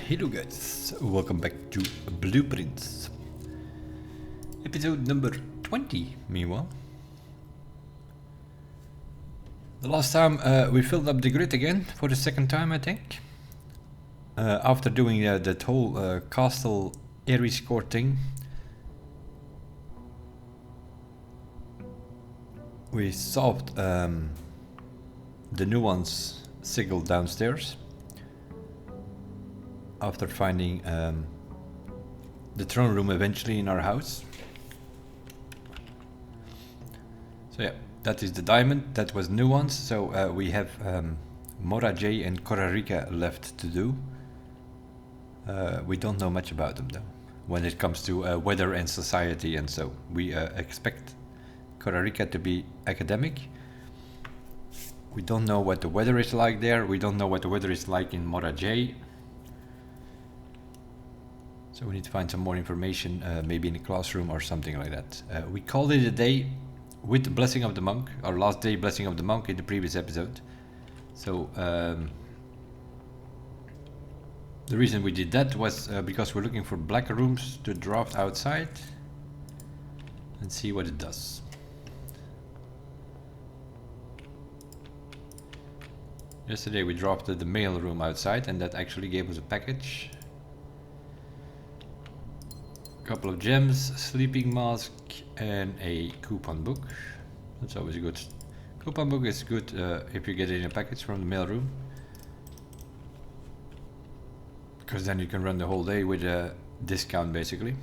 Hello guys, welcome back to Blueprints. Episode number 20, meanwhile. The last time we filled up the grid again, for the second time I think. After doing that whole castle Ares court thing. We solved the nuance sigil downstairs. After finding the throne room eventually in our house. So yeah, that is the diamond, that was nuance. So we have Mora J and Corarica left to do. We don't know much about them though, when it comes to weather and society, and so we expect Corarica to be academic. We don't know what the weather is like there, we don't know what the weather is like in Mora J. So we need to find some more information, maybe in a classroom or something like that. We called it a day with the blessing of the monk, our last day blessing of the monk in the previous episode. So the reason we did that was because we're looking for black rooms to draft outside and see what it does. Yesterday we drafted the mail room outside and that actually gave us a package. Couple of gems, sleeping mask, and a coupon book. That's always good. Coupon book is good if you get it in a package from the mailroom, because then you can run the whole day with a discount basically.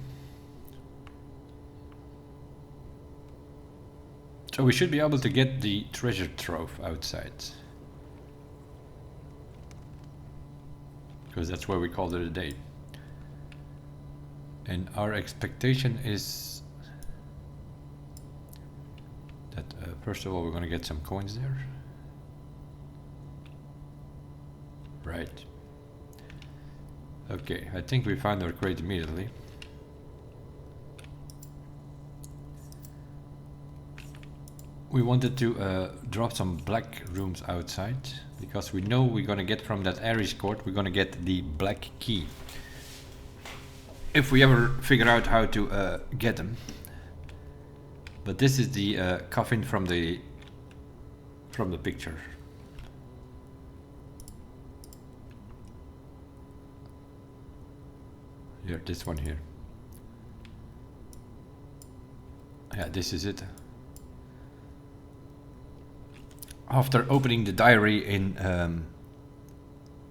So we should be able to get the treasure trove outside, because that's where we called it a day. And our expectation is that first of all we're going to get some coins there. Right. Okay, I think we found our crate immediately. We wanted to drop some black rooms outside, because we know we're going to get from that Ares court, we're going to get the black key. If we ever figure out how to get them. But this is the coffin from the picture. Here, this one here. Yeah, this is it. After opening the diary in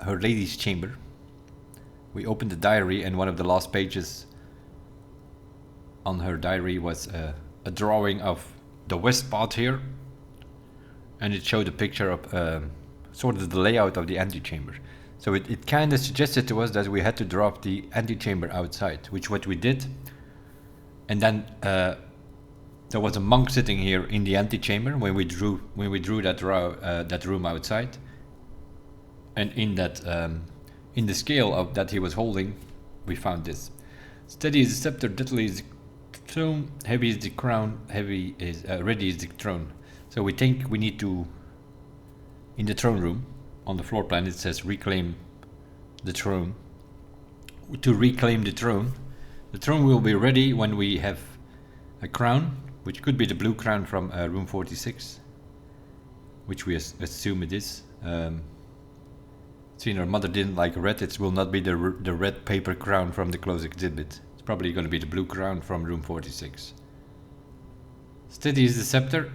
her lady's chamber, we opened the diary, and one of the last pages on her diary was a drawing of the west part here, and it showed a picture of sort of the layout of the antechamber. So it kind of suggested to us that we had to drop the antechamber outside, which what we did. And then there was a monk sitting here in the antechamber when we drew that room outside, and in that. In the scale of that he was holding, we found this. Steady is the scepter, deadly is the throne, heavy is the crown, ready is the throne. So we think we need to, in the throne room, on the floor plan it says reclaim the throne. To reclaim the throne will be ready when we have a crown, which could be the blue crown from room 46, which we assume it is. Seeing our mother didn't like red, it will not be the red paper crown from the closed exhibit. It's probably going to be the blue crown from room 46. Steady is the scepter,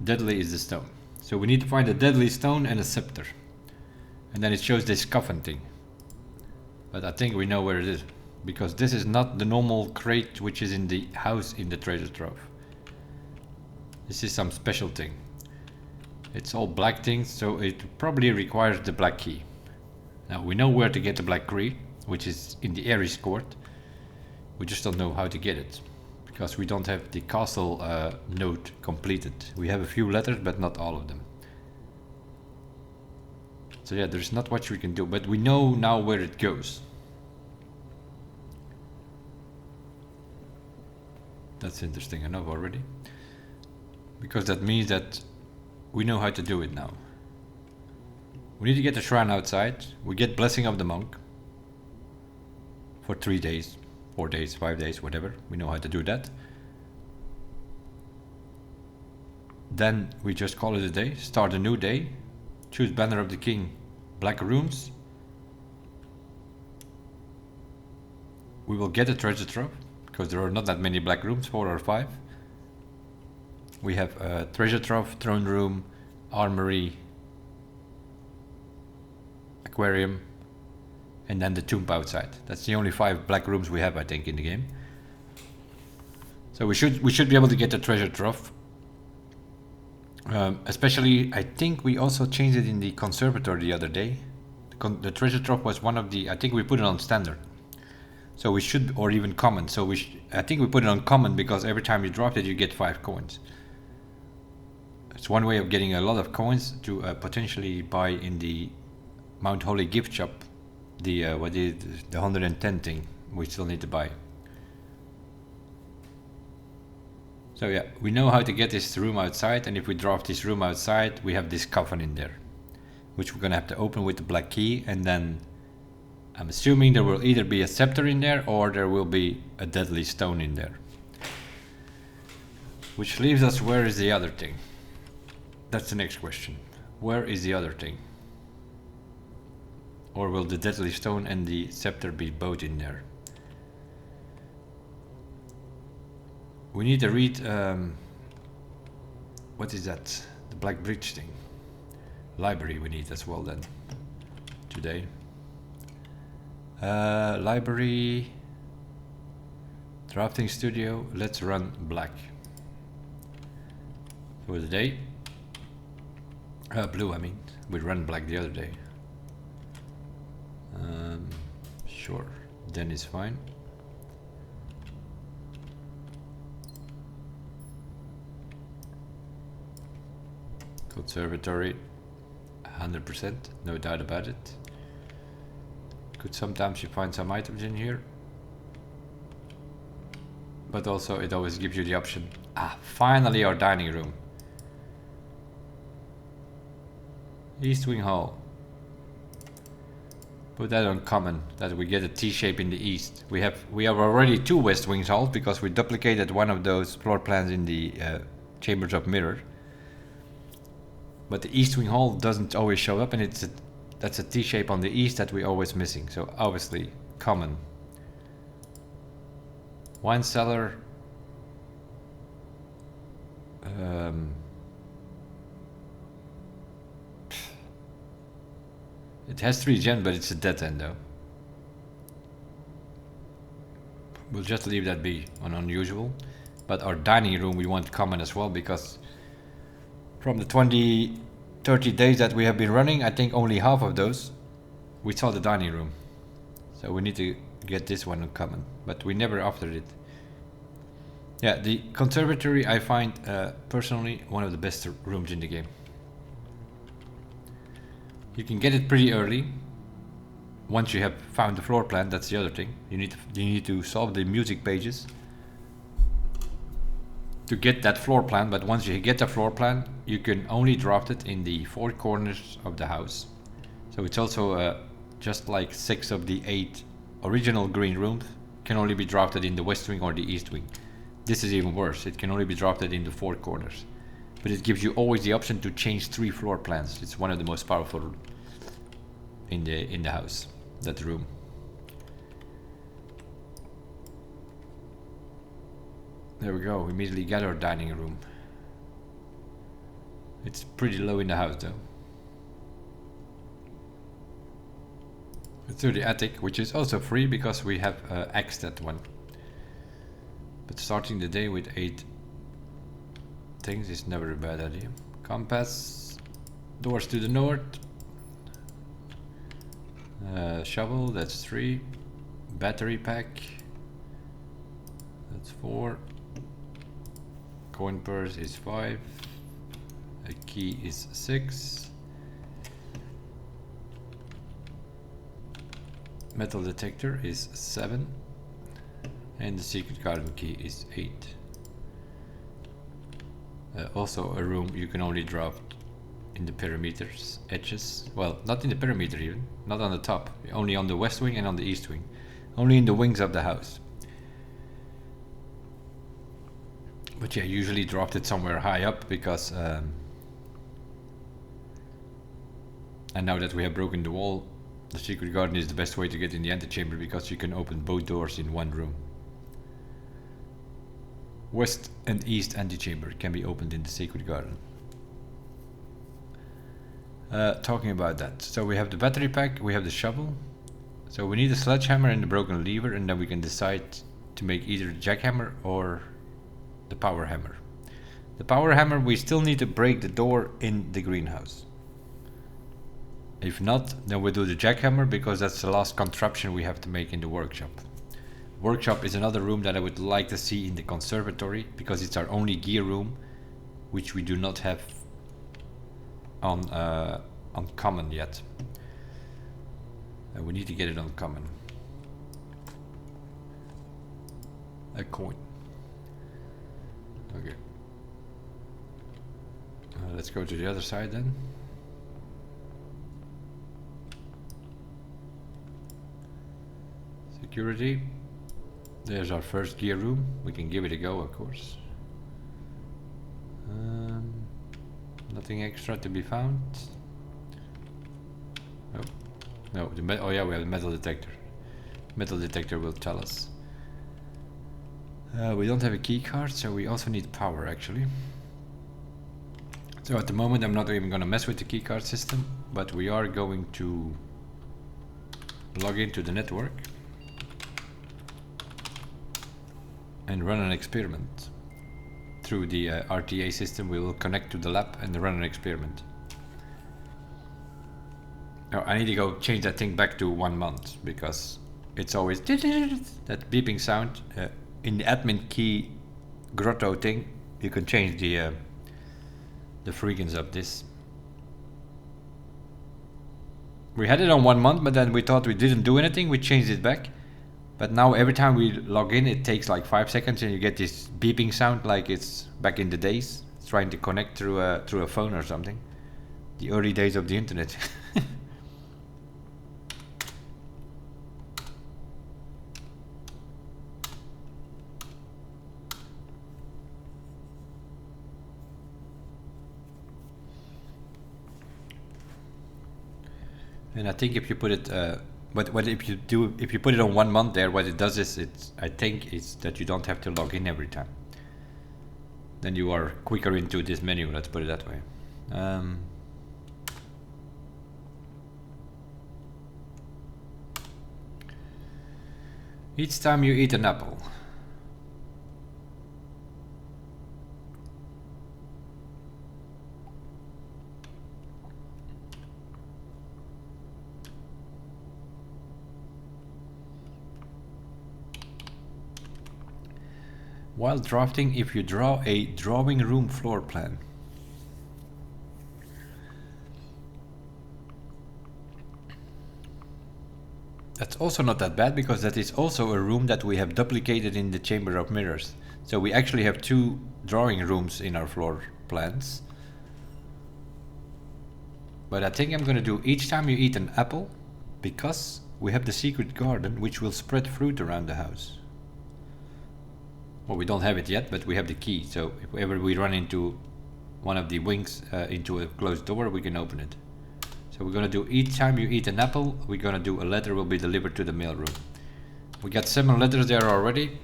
deadly is the stone. So we need to find a deadly stone and a scepter. And then it shows this coffin thing. But I think we know where it is, because this is not the normal crate which is in the house in the treasure trove. This is some special thing. It's all black things, so it probably requires the black key. Now we know where to get the black key, which is in the Ares court. We just don't know how to get it, because we don't have the castle node completed. We have a few letters, but not all of them. So yeah, there's not much we can do, but we know now where it goes. That's interesting enough already, because that means that we know how to do it now. We need to get the shrine outside. We get blessing of the monk. for 3 days, 4 days, 5 days, whatever. We know how to do that. Then we just call it a day, start a new day, choose Banner of the King, black rooms. We will get a treasure trove, because there are not that many black rooms, 4 or 5. We have a treasure trove, throne room, armory, aquarium, and then the tomb outside. That's the only 5 black rooms we have, I think, in the game. So we should be able to get the treasure trove. Especially, I think we also changed it in the conservatory the other day. The treasure trove was one of the, I think we put it on standard. So we should, or even common. So I think we put it on common because every time you drop it, you get 5 coins. It's one way of getting a lot of coins to potentially buy in the Mount Holy gift shop. The 110 thing we still need to buy. So yeah, we know how to get this room outside, and if we drop this room outside, we have this coffin in there, which we're gonna have to open with the black key, and then I'm assuming there will either be a scepter in there or there will be a deadly stone in there. Which leaves us, where is the other thing? That's the next question. Where is the other thing? Or will the deadly stone and the scepter be both in there? We need to read, what is that? The Black Bridge thing. Library we need as well then, today. Library, drafting studio, let's run black. For the day. Blue, I mean. We ran black the other day. Sure, then it's fine. Conservatory, 100%, no doubt about it. Could sometimes you find some items in here, but also it always gives you the option. Finally our dining room. East Wing Hall. Put that on common, that we get a T-shape in the east. We have already 2 West Wing Halls because we duplicated one of those floor plans in the Chambers of Mirror. But the East Wing Hall doesn't always show up, and that's a T-shape on the east that we're always missing. So obviously common. Wine cellar. It has 3 gen, but it's a dead end though. We'll just leave that be on unusual. But our dining room we want common as well, because from the 30 days that we have been running, I think only half of those we saw the dining room. So we need to get this one on common, but we never after it. Yeah, the conservatory I find personally one of the best rooms in the game. You can get it pretty early. Once you have found the floor plan, that's the other thing. You need to solve the music pages to get that floor plan, but once you get the floor plan, you can only draft it in the 4 corners of the house. So it's also just like 6 of the 8 original green rooms can only be drafted in the west wing or the east wing. This is even worse, it can only be drafted in the 4 corners. But it gives you always the option to change 3 floor plans. It's one of the most powerful in the house, that room. There we go, we immediately get our dining room. It's pretty low in the house though. Through the attic, which is also free because we have axed that one. But starting the day with 8 things is never a bad idea. Compass, doors to the north. Shovel, that's 3. Battery pack, that's 4. Coin purse is 5. A key is 6. Metal detector is 7. And the secret garden key is 8. Also a room you can only drop in the perimeters edges. Well, not in the perimeter even, not on the top, only on the west wing and on the east wing. only in the wings of the house. But yeah, usually dropped it somewhere high up because and now that we have broken the wall, the secret garden is the best way to get in the antechamber because you can open both doors in one room. West and east antechamber can be opened in the secret garden. Talking about that, so we have the battery pack, we have the shovel, so we need a sledgehammer and a broken lever, and then we can decide to make either the jackhammer or the power hammer. The power hammer, we still need to break the door in the greenhouse. If not, then we'll do the jackhammer because that's the last contraption we have to make in the workshop. Workshop is another room that I would like to see in the conservatory because it's our only gear room, which we do not have on common yet. We need to get it on common. A coin. Okay. Let's go to the other side then. Security. There's our first gear room. We can give it a go, of course. Nothing extra to be found. Oh, no. Oh yeah, we have a metal detector. Metal detector will tell us. We don't have a key card, so we also need power actually. So at the moment I'm not even going to mess with the key card system, but we are going to log into the network and run an experiment. Through the RTA system we will connect to the lab and run an experiment. Now I need to go change that thing back to 1 month because it's always that beeping sound. In the admin key grotto thing you can change the frequency of this. We had it on 1 month, but then we thought we didn't do anything, we changed it back. But now every time we log in it takes like 5 seconds and you get this beeping sound like it's back in the days, trying to connect through a phone or something. The early days of the internet. And I think if you put it what if you put it on 1 month there, what it does is I think it's that you don't have to log in every time. Then you are quicker into this menu, let's put it that way. Each time you eat an apple. While drafting, if you draw a drawing room floor plan. That's also not that bad because that is also a room that we have duplicated in the Chamber of Mirrors. So we actually have 2 drawing rooms in our floor plans. But I think I'm going to do each time you eat an apple because we have the secret garden which will spread fruit around the house. Well, we don't have it yet, but we have the key, so if ever we run into one of the wings into a closed door, we can open it. So we're gonna do each time you eat an apple, we're gonna do a letter will be delivered to the mailroom. We got 7 letters there already.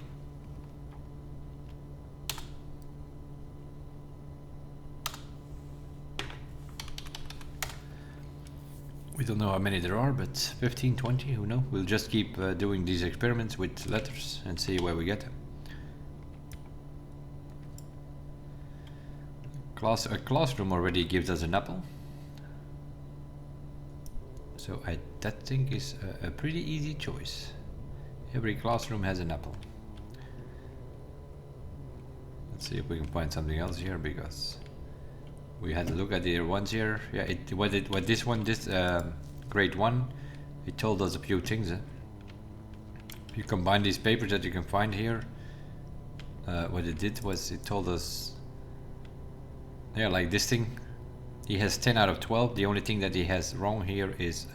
We don't know how many there are, but 15, 20, who knows? We'll just keep doing these experiments with letters and see where we get them. A classroom already gives us an apple. So that thing is a pretty easy choice. Every classroom has an apple. Let's see if we can find something else here because we had to look at the ones here. Yeah, this grade 1, it told us a few things. If you combine these papers that you can find here, what it did was it told us, yeah, like this thing, he has 10 out of 12. The only thing that he has wrong here is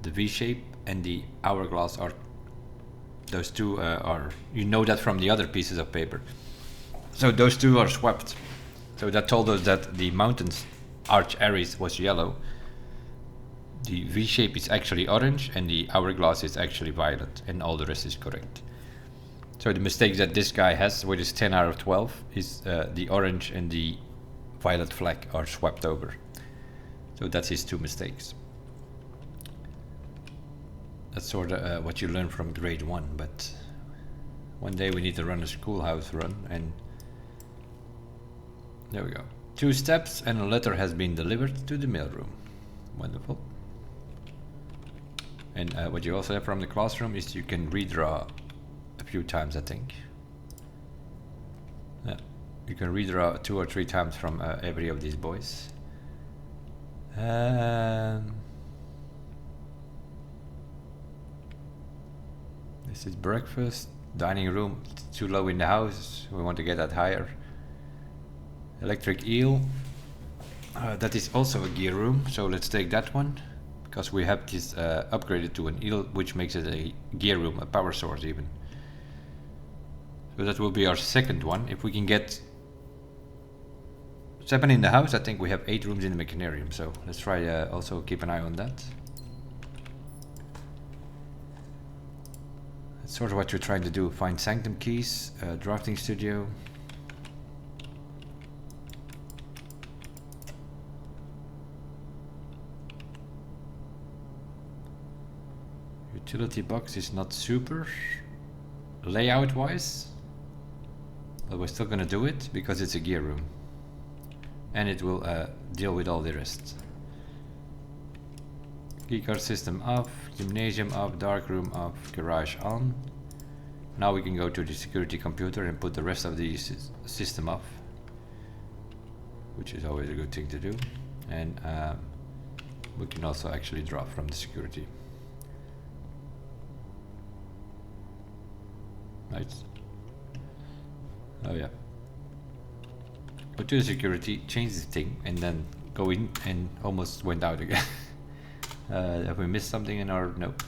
the V shape and the hourglass are, those two are, you know that from the other pieces of paper. So those two are swapped. So that told us that the mountain's arch Aries was yellow, the V shape is actually orange, and the hourglass is actually violet, and all the rest is correct. So the mistakes that this guy has with his 10 out of 12 is the orange and the violet flag are swapped over. So that's his two mistakes. That's sort of what you learn from grade 1, but one day we need to run a schoolhouse run, and there we go. 2 steps and a letter has been delivered to the mailroom. Wonderful. And what you also have from the classroom is you can redraw a few times, I think. Yeah, you can redraw 2 or 3 times from every of these boys. This is breakfast, dining room, too low in the house, we want to get that higher. Electric eel, that is also a gear room, so let's take that one, because we have this upgraded to an eel, which makes it a gear room, a power source even. So that will be our second one. If we can get 7 in the house, I think we have 8 rooms in the Mechanarium, so let's try also keep an eye on that. That's sort of what you're trying to do, find sanctum keys, drafting studio. Utility box is not super layout wise, but we're still gonna do it because it's a gear room and it will deal with all the rest. Keycard system off, gymnasium off, dark room off, garage on. Now we can go to the security computer and put the rest of the system off, which is always a good thing to do. And we can also actually drop from the security. Nice. Oh yeah. Go to the security, change the thing, and then go in, and almost went out again. Have we missed something in our... Nope.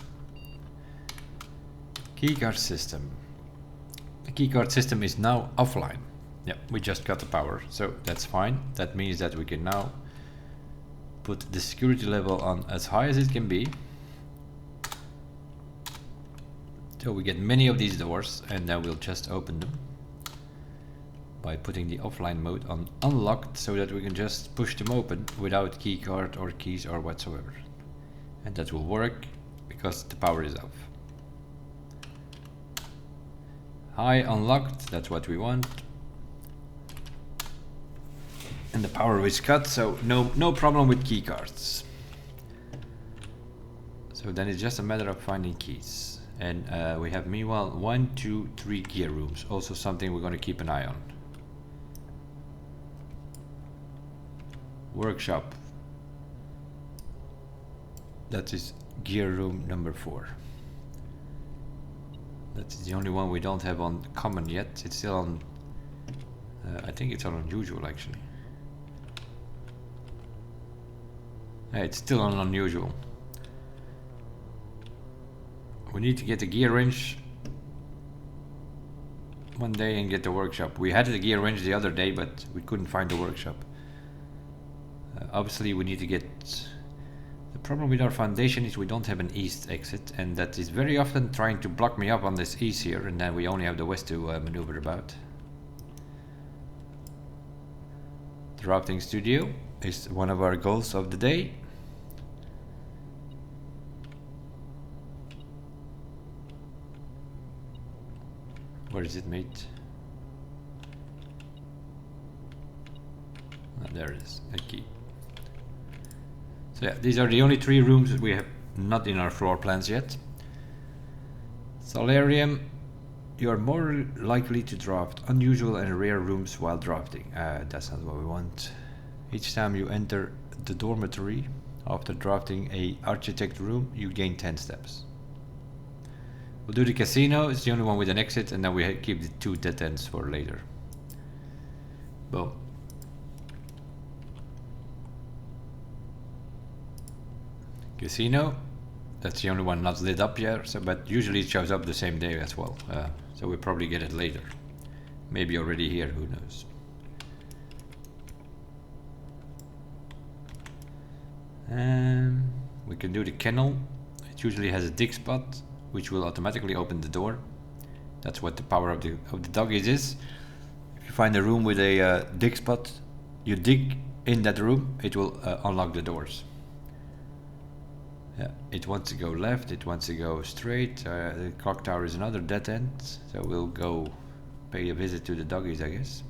Keycard system. The keycard system is now offline. Yeah, we just got the power, so that's fine. That means that we can now put the security level on as high as it can be. So we get many of these doors, and then we'll just open them by putting the offline mode on unlocked, so that we can just push them open without keycard or keys or whatsoever. And that will work because the power is off. High unlocked, that's what we want. And the power is cut, so no problem with keycards. So then it's just a matter of finding keys. And we have meanwhile 1, 2, 3 gear rooms, also something we're going to keep an eye on. Workshop. That is gear room number 4. That is the only one we don't have on common yet. It's still on, I think it's on unusual actually. Yeah, it's still on unusual. We need to get the gear wrench one day and get the workshop. We had the gear wrench the other day, but we couldn't find the workshop. Obviously we need to get... The problem with our foundation is we don't have an east exit, and that is very often trying to block me up on this east here, and then we only have the west to maneuver about. Drafting studio is one of our goals of the day. Where is it, mate? Oh, there it is, a key. So yeah, these are the only 3 rooms that we have not in our floor plans yet. Solarium, you are more likely to draft unusual and rare rooms while drafting. That's not what we want. Each time you enter the dormitory after drafting a architect room, you gain 10 steps. We'll do the casino, it's the only one with an exit, and then we keep the 2 dead ends for later. Boom. Casino, That's the only one not lit up yet, so, but usually it shows up the same day as well. So we'll probably get it later. Maybe already here, who knows. We can do the kennel. It usually has a dig spot, which will automatically open the door. That's what the power of the doggies is. If you find a room with a dig spot, you dig in that room, it will unlock the doors. Yeah, it wants to go left, it wants to go straight. The clock tower is another dead end, so we'll go pay a visit to the doggies, I guess.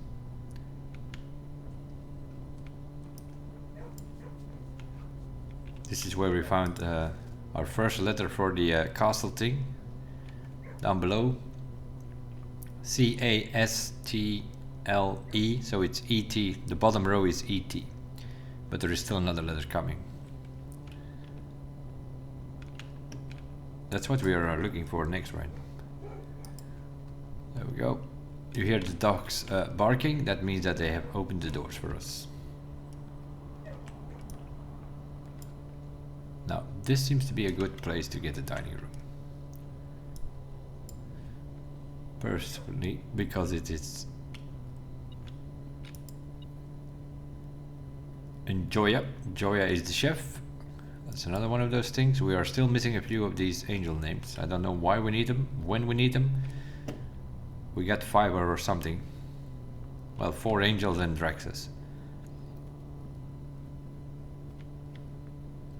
This is where we found our first letter for the castle thing. Down below. C-A-S-T-L-E, so it's E-T. The bottom row is E-T. But there is still another letter coming. That's what we are looking for next, right? There we go. You hear the dogs barking. That means that they have opened the doors for us. Now, this seems to be a good place to get a dining room. Personally, because it is... And Joya. Joya is the chef. That's another one of those things. We are still missing a few of these angel names. I don't know why we need them, when we need them. We got 5 or something. Well, 4 angels and Draxus.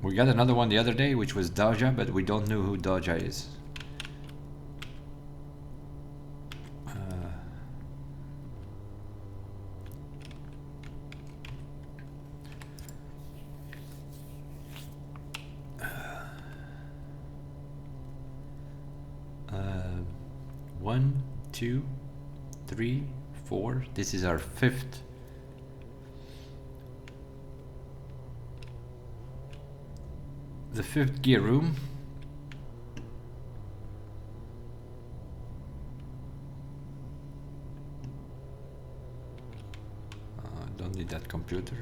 We got another one the other day, which was Daja, but we don't know who Daja is. One, 2, 3, 4. This is our 5th. The 5th gear room. Don't need that computer.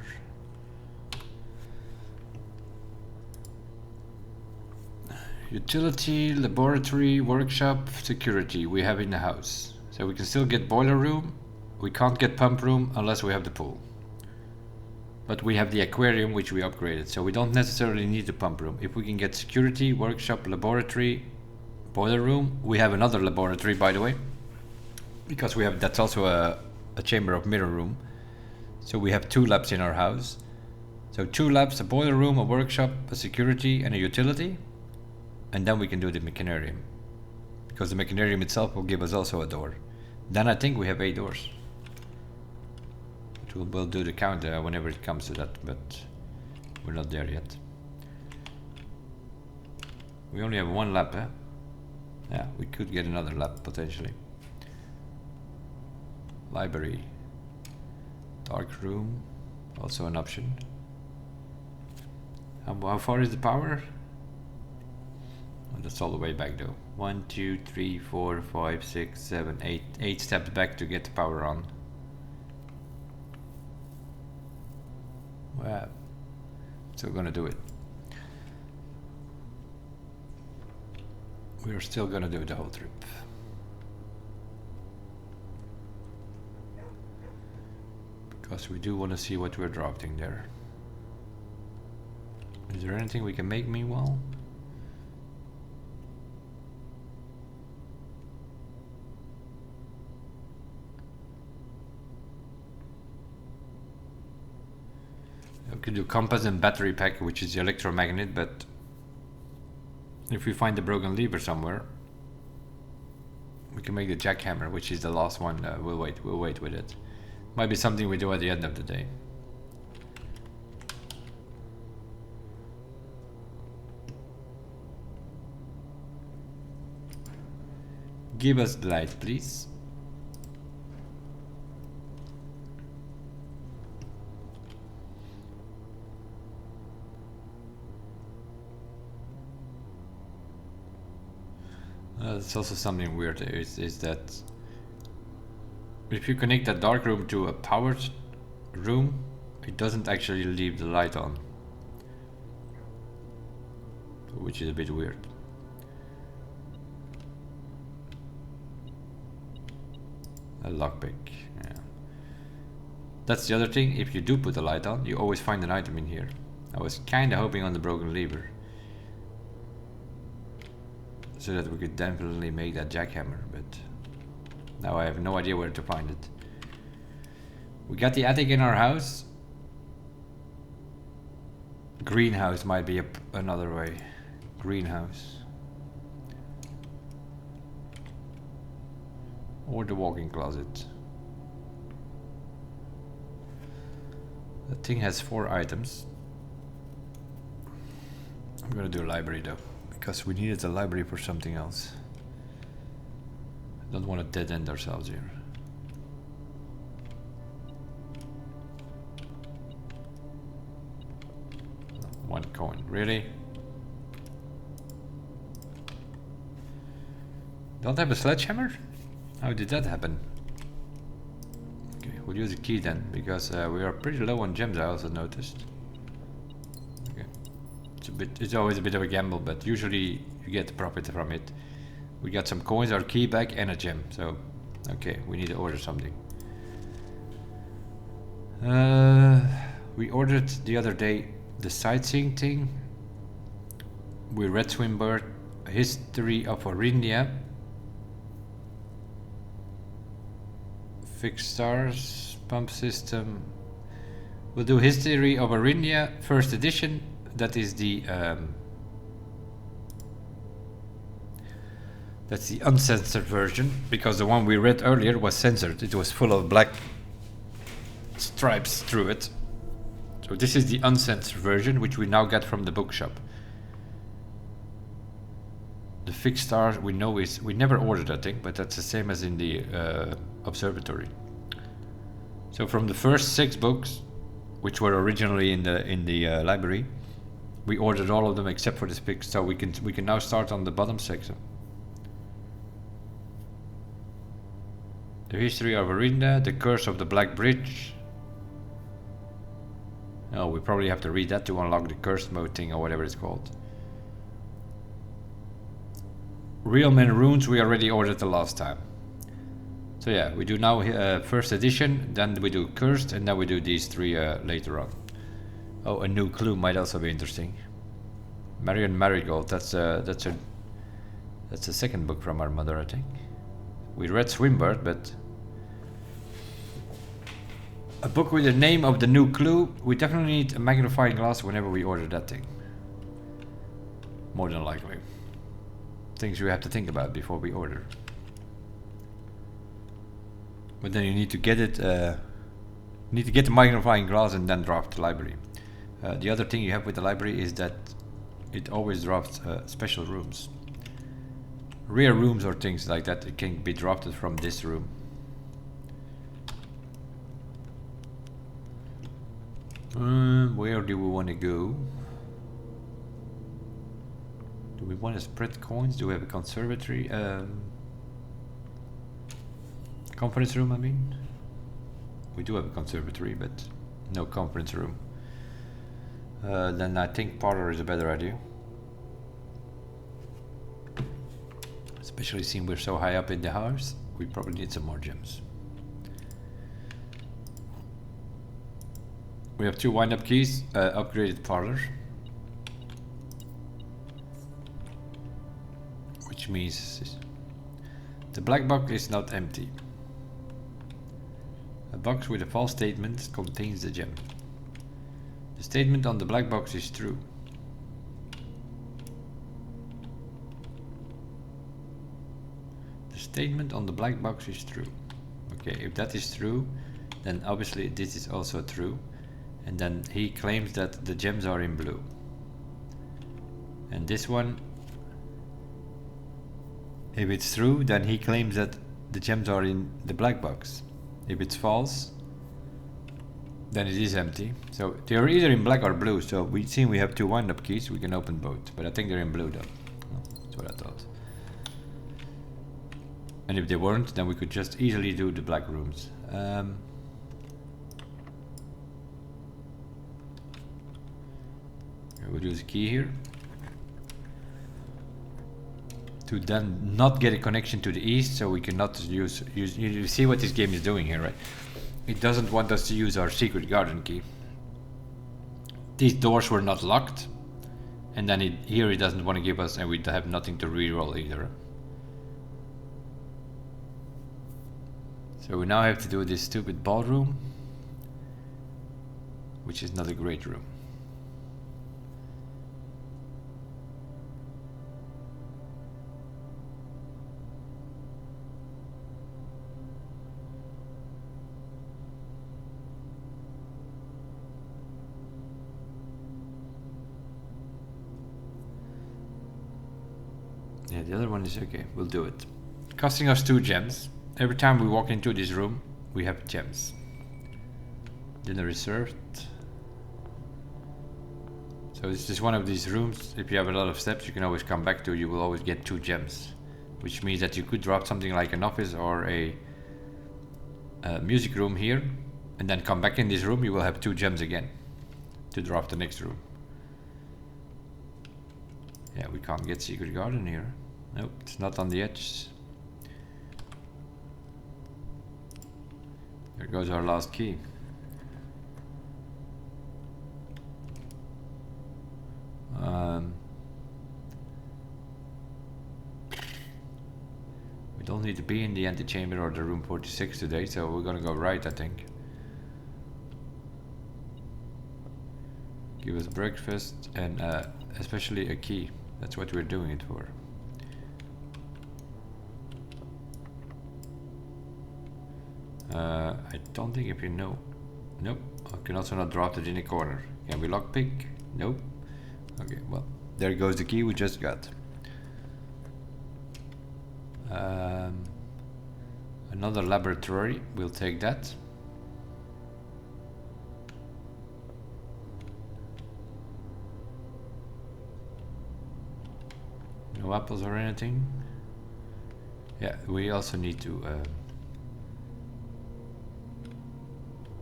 Utility, laboratory, workshop, security we have in the house. So we can still get boiler room. We can't get pump room unless we have the pool. But we have the aquarium, which we upgraded, so we don't necessarily need the pump room. If we can get security, workshop, laboratory, boiler room. We have another laboratory, by the way, because we have, that's also a chamber of mirror room. So we have 2 labs in our house. So 2 labs, a boiler room, a workshop, a security, and a utility. And then we can do the Mechanarium, because the Mechanarium itself will give us also a door. Then I think we have 8 doors. We'll do the count whenever it comes to that, but we're not there yet. We only have 1 lab, eh? Yeah, we could get another lab potentially. Library. Dark room, also an option. How far is the power? Oh, that's all the way back though. 1, 2, 3, 4, 5, 6, 7, 8. 8 steps back to get the power on. Wow. Still gonna do it. We're still gonna do the whole trip. Because we do want to see what we're dropping there. Is there anything we can make meanwhile? We could do compass and battery pack, which is the electromagnet, but if we find the broken lever somewhere, we can make the jackhammer, which is the last one. We'll wait with it. Might be something we do at the end of the day. Give us the light, please. It's also something weird is that if you connect that dark room to a powered room, it doesn't actually leave the light on. which is a bit weird. A lockpick, yeah. That's the other thing, if you do put the light on, you always find an item in here. I was kinda hoping on the broken lever, so that we could definitely make that jackhammer, but now I have no idea where to find it. We got the attic in our house. Greenhouse might be another way. Greenhouse. Or the walk-in closet. That thing has 4 items. I'm gonna do a library though, because we needed a library for something else. I don't want to dead end ourselves here. One coin, really? Don't have a sledgehammer? How did that happen? Okay, we'll use a key then, because we are pretty low on gems, I also noticed. Okay. It's always a bit of a gamble, but usually you get the profit from it. We got some coins, our key back, and a gem, so okay, we need to order something. We ordered the other day the sightseeing thing. We read Swinburne, History of Orindia, Fixed Stars, Pump System. We'll do History of Orindia, first edition. That is the that's the uncensored version, because the one we read earlier was censored. It was full of black stripes through it. So this is the uncensored version, which we now get from the bookshop. The Fixed Stars we know is, we never ordered that thing, but that's the same as in the observatory. So from the first 6 books, which were originally in the library, we ordered all of them except for this Fixed. So we can now start on the bottom section. The History of Orinda, The Curse of the Black Bridge. Oh, we probably have to read that to unlock the cursed mode thing or whatever it's called. Real Men Runes we already ordered the last time. So yeah, we do now first edition, then we do cursed, and then we do these 3 later on. Oh, a new clue might also be interesting. Marion Marigold, that's the second book from our mother, I think. We read Swinburne, but a book with the name of the new clue, we definitely need a magnifying glass whenever we order that thing. More than likely. Things we have to think about before we order. But then you need to get it, need to get the magnifying glass and then drop the library. The other thing you have with the library is that it always drops special rooms. Rare rooms or things like that, it can be dropped from this room. Where do we want to go? Do we want to spread coins? Do we have a conservatory? Conference room, I mean? We do have a conservatory, but no conference room. Then I think parlor is a better idea. Especially seeing we're so high up in the house, we probably need some more gems. We have 2 wind-up keys, upgraded parlor. Which means the black box is not empty. A box with a false statement contains the gem. The statement on the black box is true. The statement on the black box is true. Okay, if that is true, then obviously this is also true. And then he claims that the gems are in blue. And this one, if it's true, then he claims that the gems are in the black box. If it's false, then it is empty. So they are either in black or blue. So we see we have 2 wind-up keys. We can open both, but I think they're in blue though. That's what I thought. And if they weren't, then we could just easily do the black rooms. We'll use a key here. to then not get a connection to the east, so we cannot use. You see what this game is doing here, right? It doesn't want us to use our secret garden key. These doors were not locked, and then here it doesn't want to give us, and we have nothing to reroll either. So we now have to do this stupid ballroom, which is not a great room. Yeah, the other one is okay, we'll do it. Costing us 2 gems. Every time we walk into this room, we have gems. Dinner is served. So this is one of these rooms. If you have a lot of steps, you can always come back to. You will always get 2 gems, which means that you could drop something like an office or a music room here, and then come back in this room. You will have 2 gems again to drop the next room. Yeah, we can't get secret garden here. Nope, it's not on the edge. There goes our last key. We don't need to be in the antechamber or the room 46 today, so we're gonna go right, I think. Give us breakfast and especially a key. That's what we're doing it for. I don't think if you know. Nope. I can also not drop it in the corner. Can we lockpick? Nope. Okay, well, there goes the key we just got. Another laboratory, we'll take that. No apples or anything. Yeah, we also need to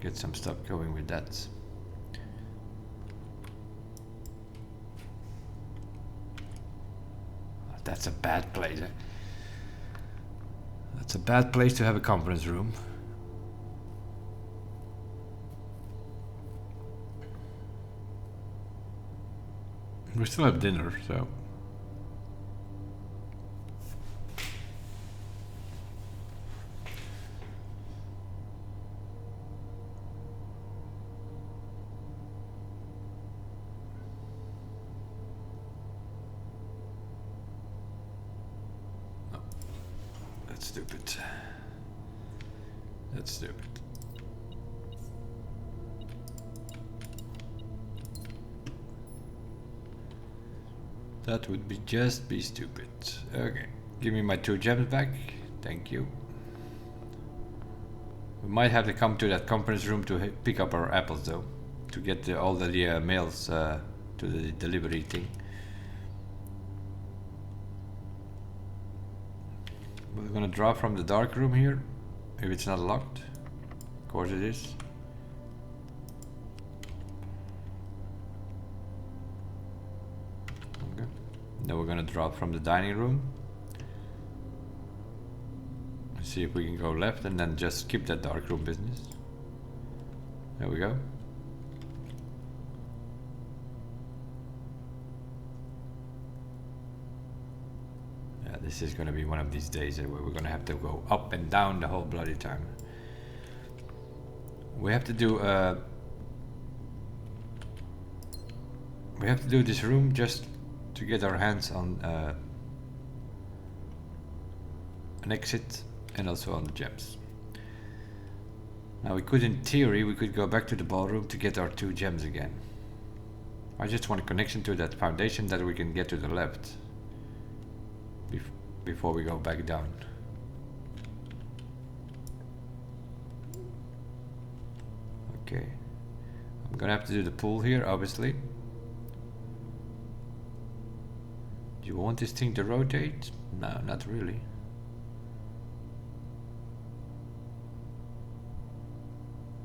get some stuff going with that. That's a bad place. That's a bad place to have a conference room. We still have dinner, so. Stupid. That's stupid. That would be just be stupid. Okay, give me my 2 gems back. Thank you. We might have to come to that conference room to pick up our apples though, to get all the mails to the delivery thing. We're gonna draw from the dark room here, if it's not locked. Of course it is. Okay. Now we're gonna draw from the dining room. Let's see if we can go left and then just skip that dark room business. There we go. This is going to be one of these days where we're going to have to go up and down the whole bloody time. We have to do this room just to get our hands on an exit and also on the gems. Now we could, in theory, we could go back to the ballroom to get our 2 gems again. I just want a connection to that foundation that we can get to the left before we go back down. Okay, I'm gonna have to do the pool here, obviously. Do you want this thing to rotate? No, not really.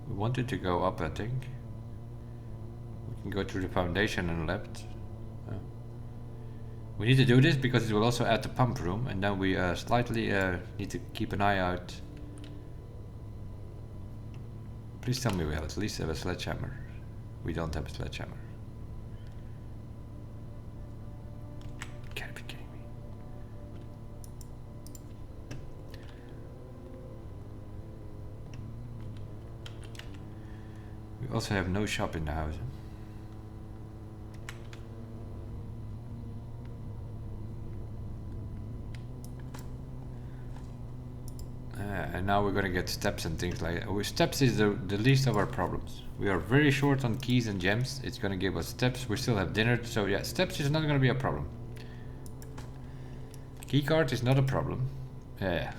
We want it to go up, I think. We can go through the foundation and left. We need to do this because it will also add the pump room, and then we slightly need to keep an eye out. Please tell me we at least have a sledgehammer. We don't have a sledgehammer. Can't be kidding me. We also have no shop in the house. And now we're gonna get steps and things like that. Steps is the least of our problems. We are very short on keys and gems. It's gonna give us steps. We still have dinner, so yeah, steps is not gonna be a problem. Keycard is not a problem. Yeah.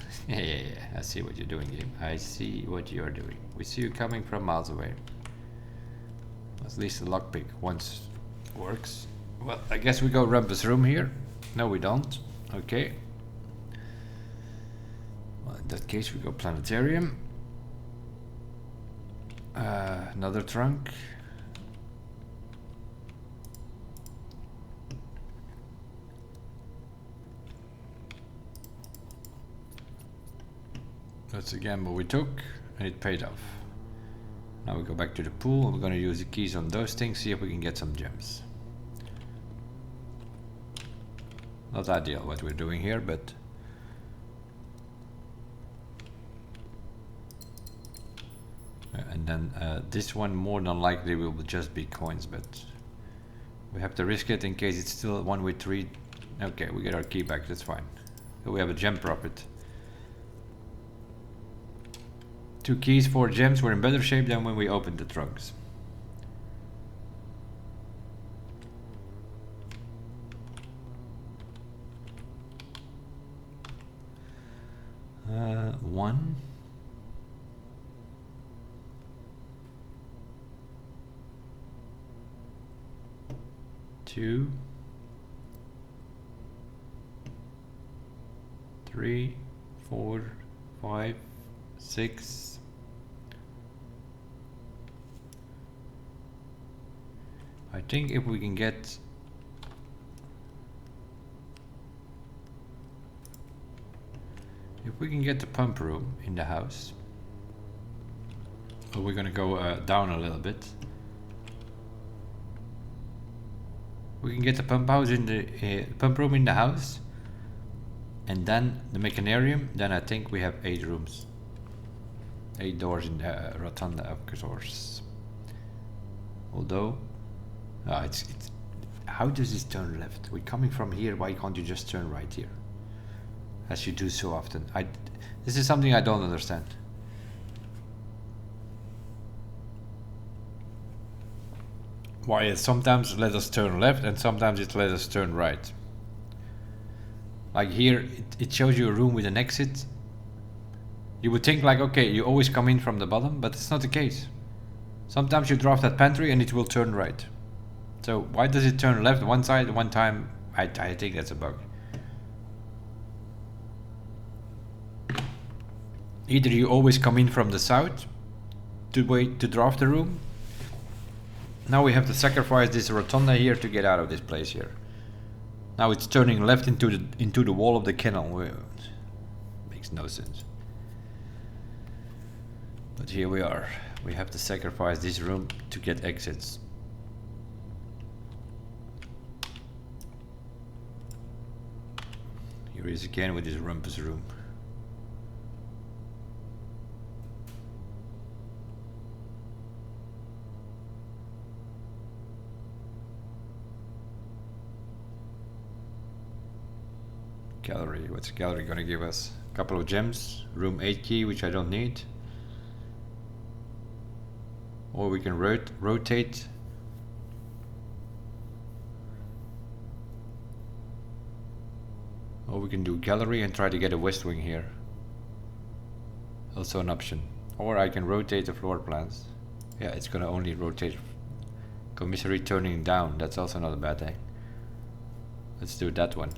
I see what you're doing, game. I see what you're doing. We see you coming from miles away. At least the lockpick once works. Well, I guess we go Rumpus room here. No, we don't. Okay. In that case we go planetarium. Another trunk. That's a gamble we took and it paid off. Now we go back to the pool. We're going to use the keys on those things, see if we can get some gems. Not ideal what we're doing here, but and then this one more than likely will just be coins, but we have to risk it in case it's still one with 3. Okay, we get our key back, that's fine. So we have a gem profit. 2 keys, 4 gems. We're in better shape than when we opened the trunks. One. 2, 3, 4, 5, 6. I think if we can get the pump room in the house, we're gonna go down a little bit. We can get the pump house in the pump room in the house, and then the Mechanarium. Then I think we have 8 rooms, 8 doors in the rotunda, of course. Although, it's how does this turn left? We're coming from here. Why can't you just turn right here, as you do so often? This is something I don't understand. Why it sometimes let us turn left and sometimes it let us turn right. Like here, it shows you a room with an exit. You would think like, okay, you always come in from the bottom, but it's not the case. Sometimes you drop that pantry and it will turn right. So why does it turn left one side one time? I think that's a bug. Either you always come in from the south to draft the room. Now we have to sacrifice this rotunda here to get out of this place here. Now it's turning left into the wall of the kennel. Makes no sense. But here we are. We have to sacrifice this room to get exits. Here he is again with his rumpus room. Gallery, what's the gallery gonna give us? A couple of gems, room 8 key, which I don't need. Or we can rotate. Or we can do gallery and try to get a west wing here. Also an option. Or I can rotate the floor plans. Yeah, it's gonna only rotate. Commissary turning down, that's also not a bad thing. Let's do that one.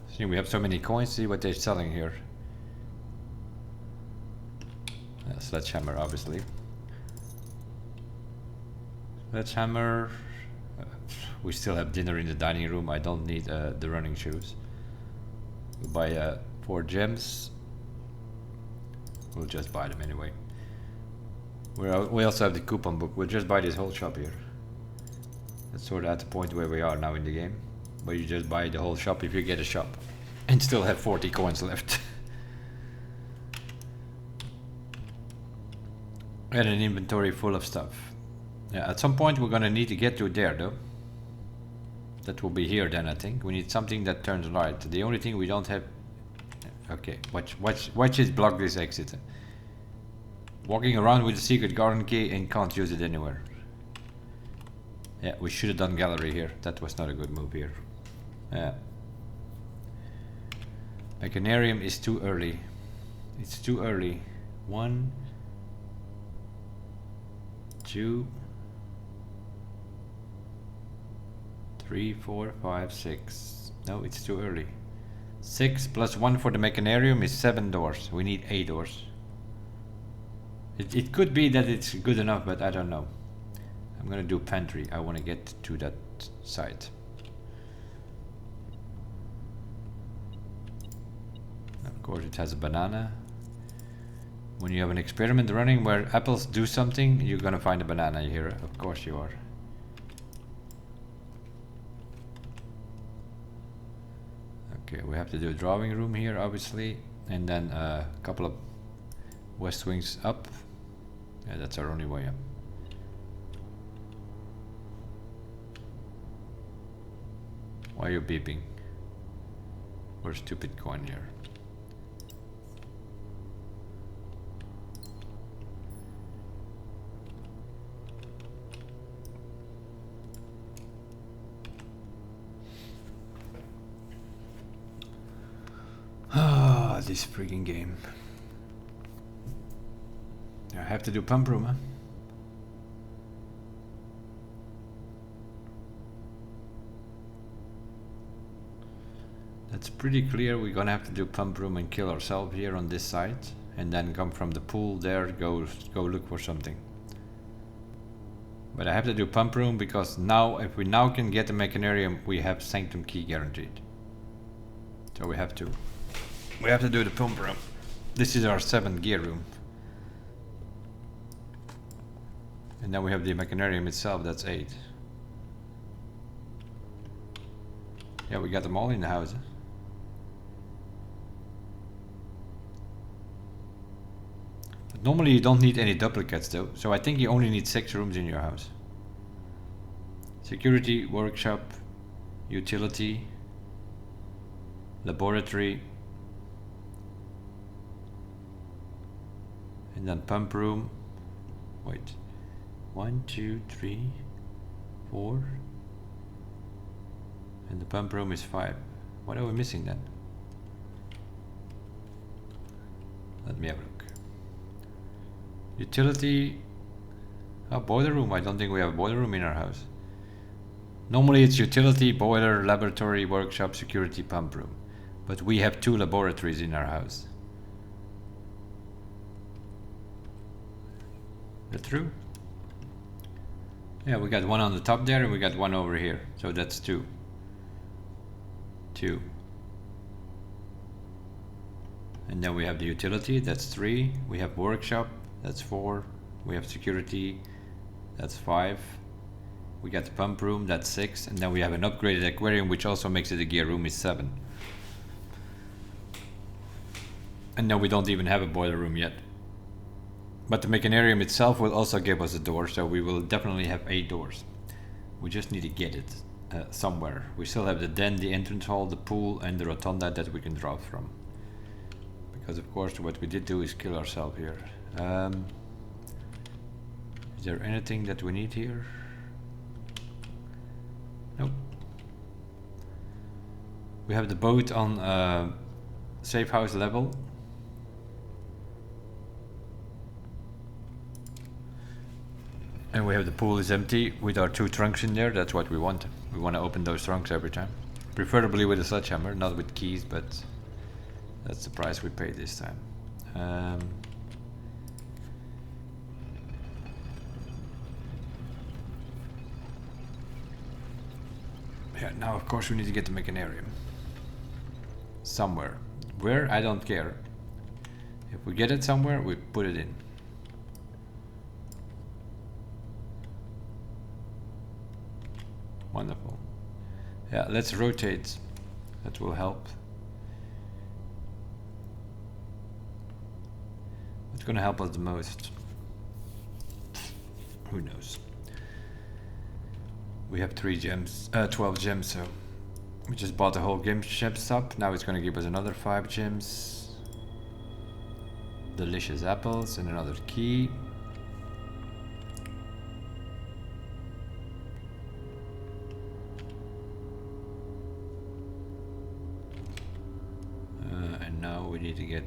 See, we have so many coins, see what they're selling here. Sledgehammer, obviously. Sledgehammer. We still have dinner in the dining room. I don't need the running shoes. We'll buy 4 gems. We'll just buy them anyway. We also have the coupon book. We'll just buy this whole shop here. That's sort of at the point where we are now in the game. Where you just buy the whole shop if you get a shop. And still have 40 coins left. And an inventory full of stuff. Yeah, at some point we're gonna need to get to there though. That will be here then, I think. We need something that turns right. The only thing we don't have... Okay, watch it block this exit. Walking around with the secret garden key and can't use it anywhere. Yeah, we should have done gallery here. That was not a good move here. Yeah. Mechanarium is too early. It's too early. 1, 2, 3, 4, 5, 6. No, it's too early. 6 plus 1 for the Mechanarium is 7 doors. We need 8 doors. It could be that it's good enough, but I don't know. I'm gonna do pantry. I want to get to that side. Of course it has a banana. When you have an experiment running where apples do something, you're gonna find a banana here. Of course you are. Okay, we have to do a drawing room here, obviously, and then a couple of west wings up. Yeah, that's our only way up. Why are you beeping? We're stupid coin here. Ah, this freaking game. I have to do pump room, huh? That's pretty clear. We're gonna have to do pump room and kill ourselves here on this side, and then come from the pool there, go look for something. But I have to do pump room because now, if we now can get the Mechanarium, we have Sanctum key guaranteed. So we have to do the pump room. This is our 7th gear room. And then we have the Mechanarium itself, that's 8. Yeah, we got them all in the house. But normally you don't need any duplicates though, so I think you only need 6 rooms in your house. Security, workshop, utility, laboratory, and then pump room. Wait. 1, 2, 3, 4, and the pump room is 5. What are we missing then? Let me have a look. Utility. Oh, boiler room. I don't think we have a boiler room in our house. Normally it's utility, boiler, laboratory, workshop, security, pump room. But we have 2 laboratories in our house. Is that true? Yeah, we got one on the top there and we got one over here. So that's 2. 2. And then we have the utility, that's 3. We have workshop, that's 4. We have security, that's 5. We got the pump room, that's 6. And then we have an upgraded aquarium, which also makes it a gear room, is 7. And then we don't even have a boiler room yet. But the Mechanarium itself will also give us a door, so we will definitely have 8 doors. We just need to get it somewhere. We still have the den, the entrance hall, the pool, and the rotunda that we can draw from. Because of course what we did do is kill ourselves here. Is there anything that we need here? Nope. We have the boat on safe house level. And we have the pool is empty with our 2 trunks in there. That's what we want. We want to open those trunks every time. Preferably with a sledgehammer, not with keys, but that's the price we paid this time. Yeah, now of course we need to get the Mechanarium. Somewhere. Where? I don't care. If we get it somewhere, we put it in. Wonderful. Yeah, let's rotate. That will help. What's gonna help us the most? Who knows? We have 3 gems, 12 gems, so we just bought the whole game ships up. Now it's gonna give us another 5 gems. Delicious apples and another key. And now we need to get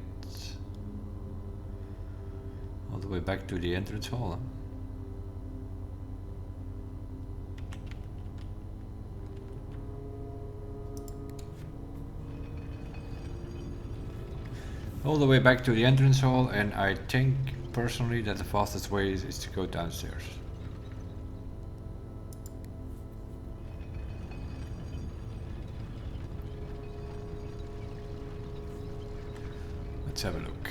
all the way back to the entrance hall. Huh? All the way back to the entrance hall, and I think personally that the fastest way is to go downstairs. Let's have a look.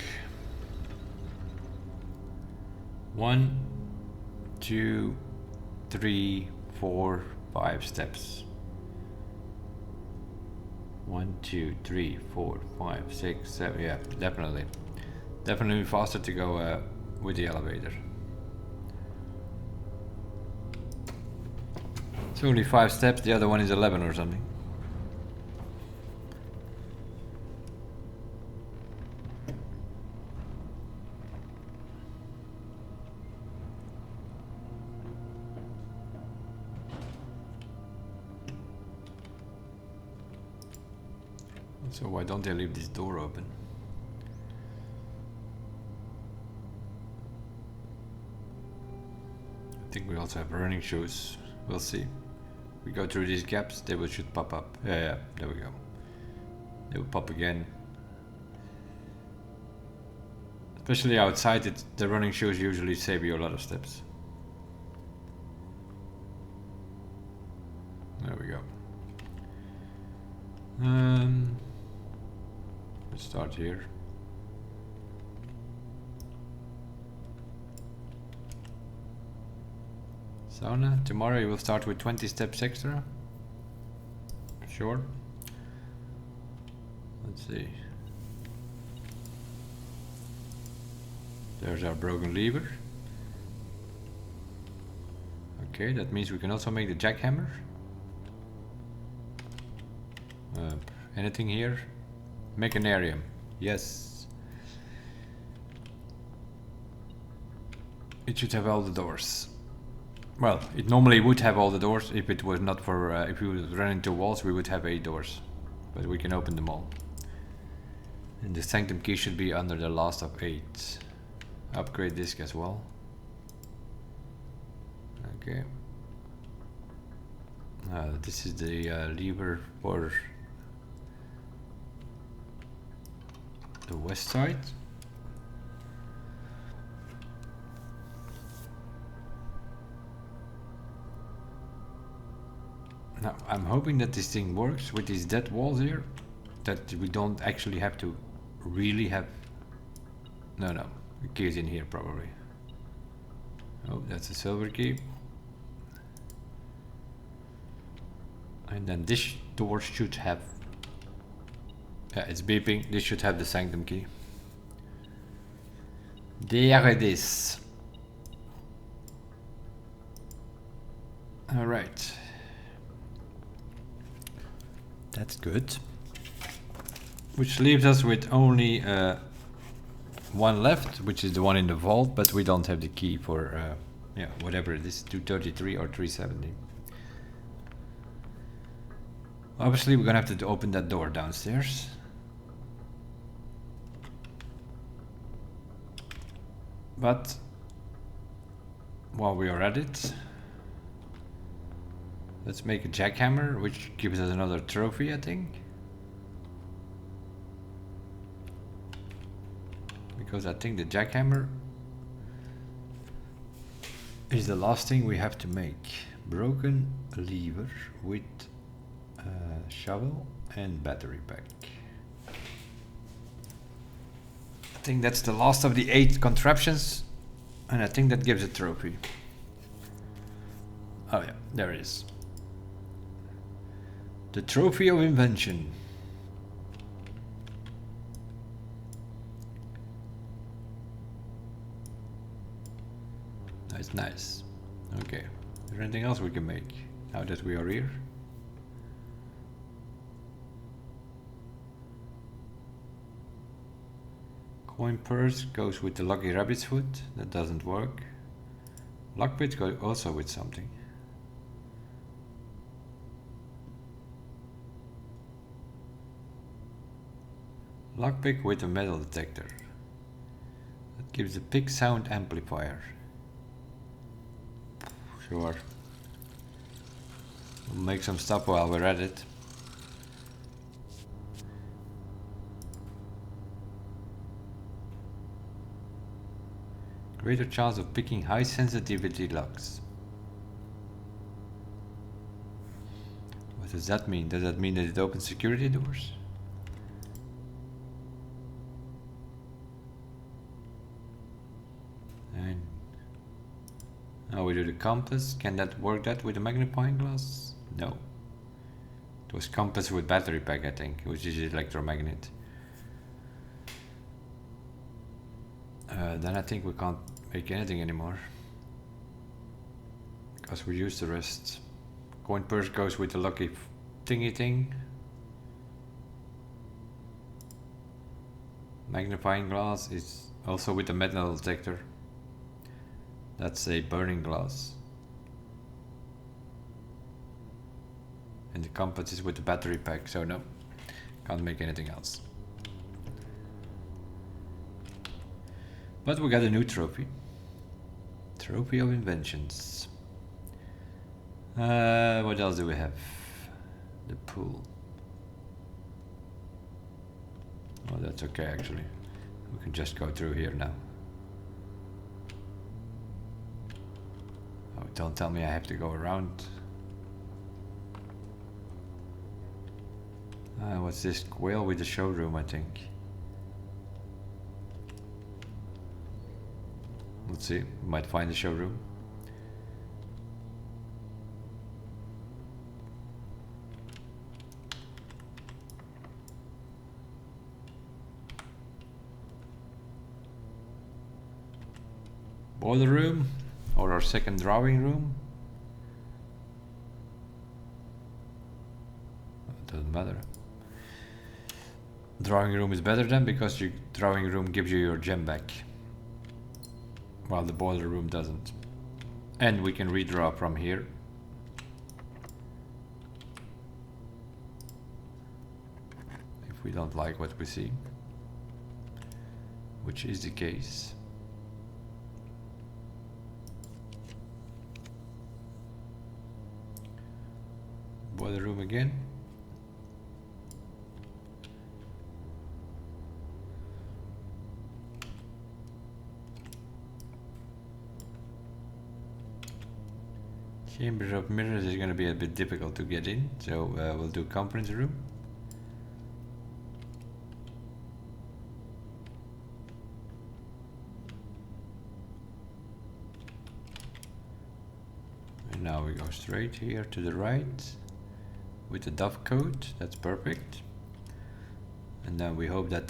1, 2, 3, 4, 5 steps. 1, 2, 3, 4, 5, 6, 7. Yeah, definitely. Definitely faster to go with the elevator. It's only 5 steps, the other one is 11 or something. So why don't they leave this door open? I think we also have running shoes. We'll see. We go through these gaps, they will should pop up. Yeah, there we go. They will pop again. Especially outside, the running shoes usually save you a lot of steps. There we go. Let's start here. Sauna. Tomorrow you will start with 20 steps extra. Sure. Let's see. There's our broken lever. Okay, that means we can also make the jackhammer. Anything here? Mechanarium. Yes. It should have all the doors. Well, it normally would have all the doors if it was not for if we would run into walls, we would have 8 doors, but we can open them all. And the sanctum key should be under the last of 8. Upgrade disc as well. Okay. This is the lever for the west side. Now I'm hoping that this thing works with these dead walls here, that we don't actually have to really have... No, the key is in here probably. Oh, that's a silver key. And then this door should have... Yeah, it's beeping. This should have the sanctum key. There it is. Alright. That's good. Which leaves us with only one left, which is the one in the vault, but we don't have the key for yeah, whatever it is, 233 or 370. Obviously we're gonna have to open that door downstairs. But while we are at it, let's make a jackhammer, which gives us another trophy, I think. Because I think the jackhammer is the last thing we have to make. Broken lever with shovel and battery pack. I think that's the last of the 8 contraptions, and I think that gives a trophy. Oh yeah, there it is. The trophy of invention. That's nice. Okay, is there anything else we can make now that we are here? Coin purse goes with the lucky rabbit's foot. That doesn't work. Lockpick goes also with something. Lockpick with a metal detector. That gives a pick sound amplifier. Sure. We'll make some stuff while we're at it. Greater chance of picking high sensitivity locks. What does that mean? Does that mean that it opens security doors? And now we do the compass. Can that work that with a magnifying glass? No. It was compass with battery pack, I think, which is electromagnet. Then I think we can't make anything anymore, because we used the rest. Coin purse goes with the lucky thingy thing. Magnifying glass is also with the metal detector. That's a burning glass. And the compass is with the battery pack, so no, can't make anything else. But we got a new trophy. Trophy of inventions. What else do we have? The pool. Oh, that's okay actually. We can just go through here now. Oh, don't tell me I have to go around. What's this? Whale with the showroom, I think. Let's see, we might find the showroom. Boiler room, or our second drawing room. It doesn't matter. Drawing room is better then, because your drawing room gives you your gem back, while the boiler room doesn't. And we can redraw from here. If we don't like what we see, which is the case. Boiler room again. Chamber of mirrors is going to be a bit difficult to get in, so we'll do conference room. And now we go straight here to the right with the dove coat. That's perfect. And then we hope that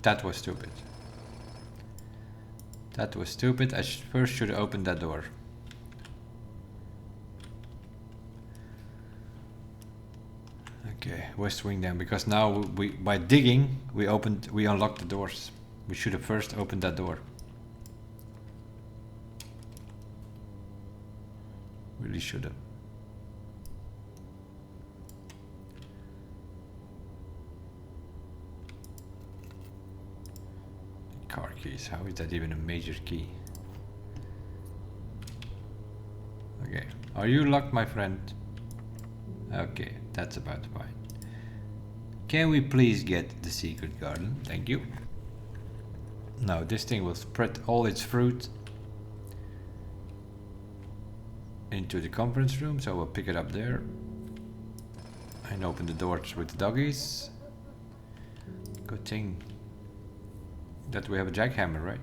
that was stupid. That was stupid. I first should have opened that door. Okay, west wing then, because now we by digging we unlocked the doors. We should have first opened that door. Really should have. Car keys, how is that even a major key? Okay, are you locked, my friend? Okay, that's about fine. Can we please get the secret garden? Thank you. Now this thing will spread all its fruit into the conference room, so we'll pick it up there and open the doors with the doggies. Good thing that we have a jackhammer, right?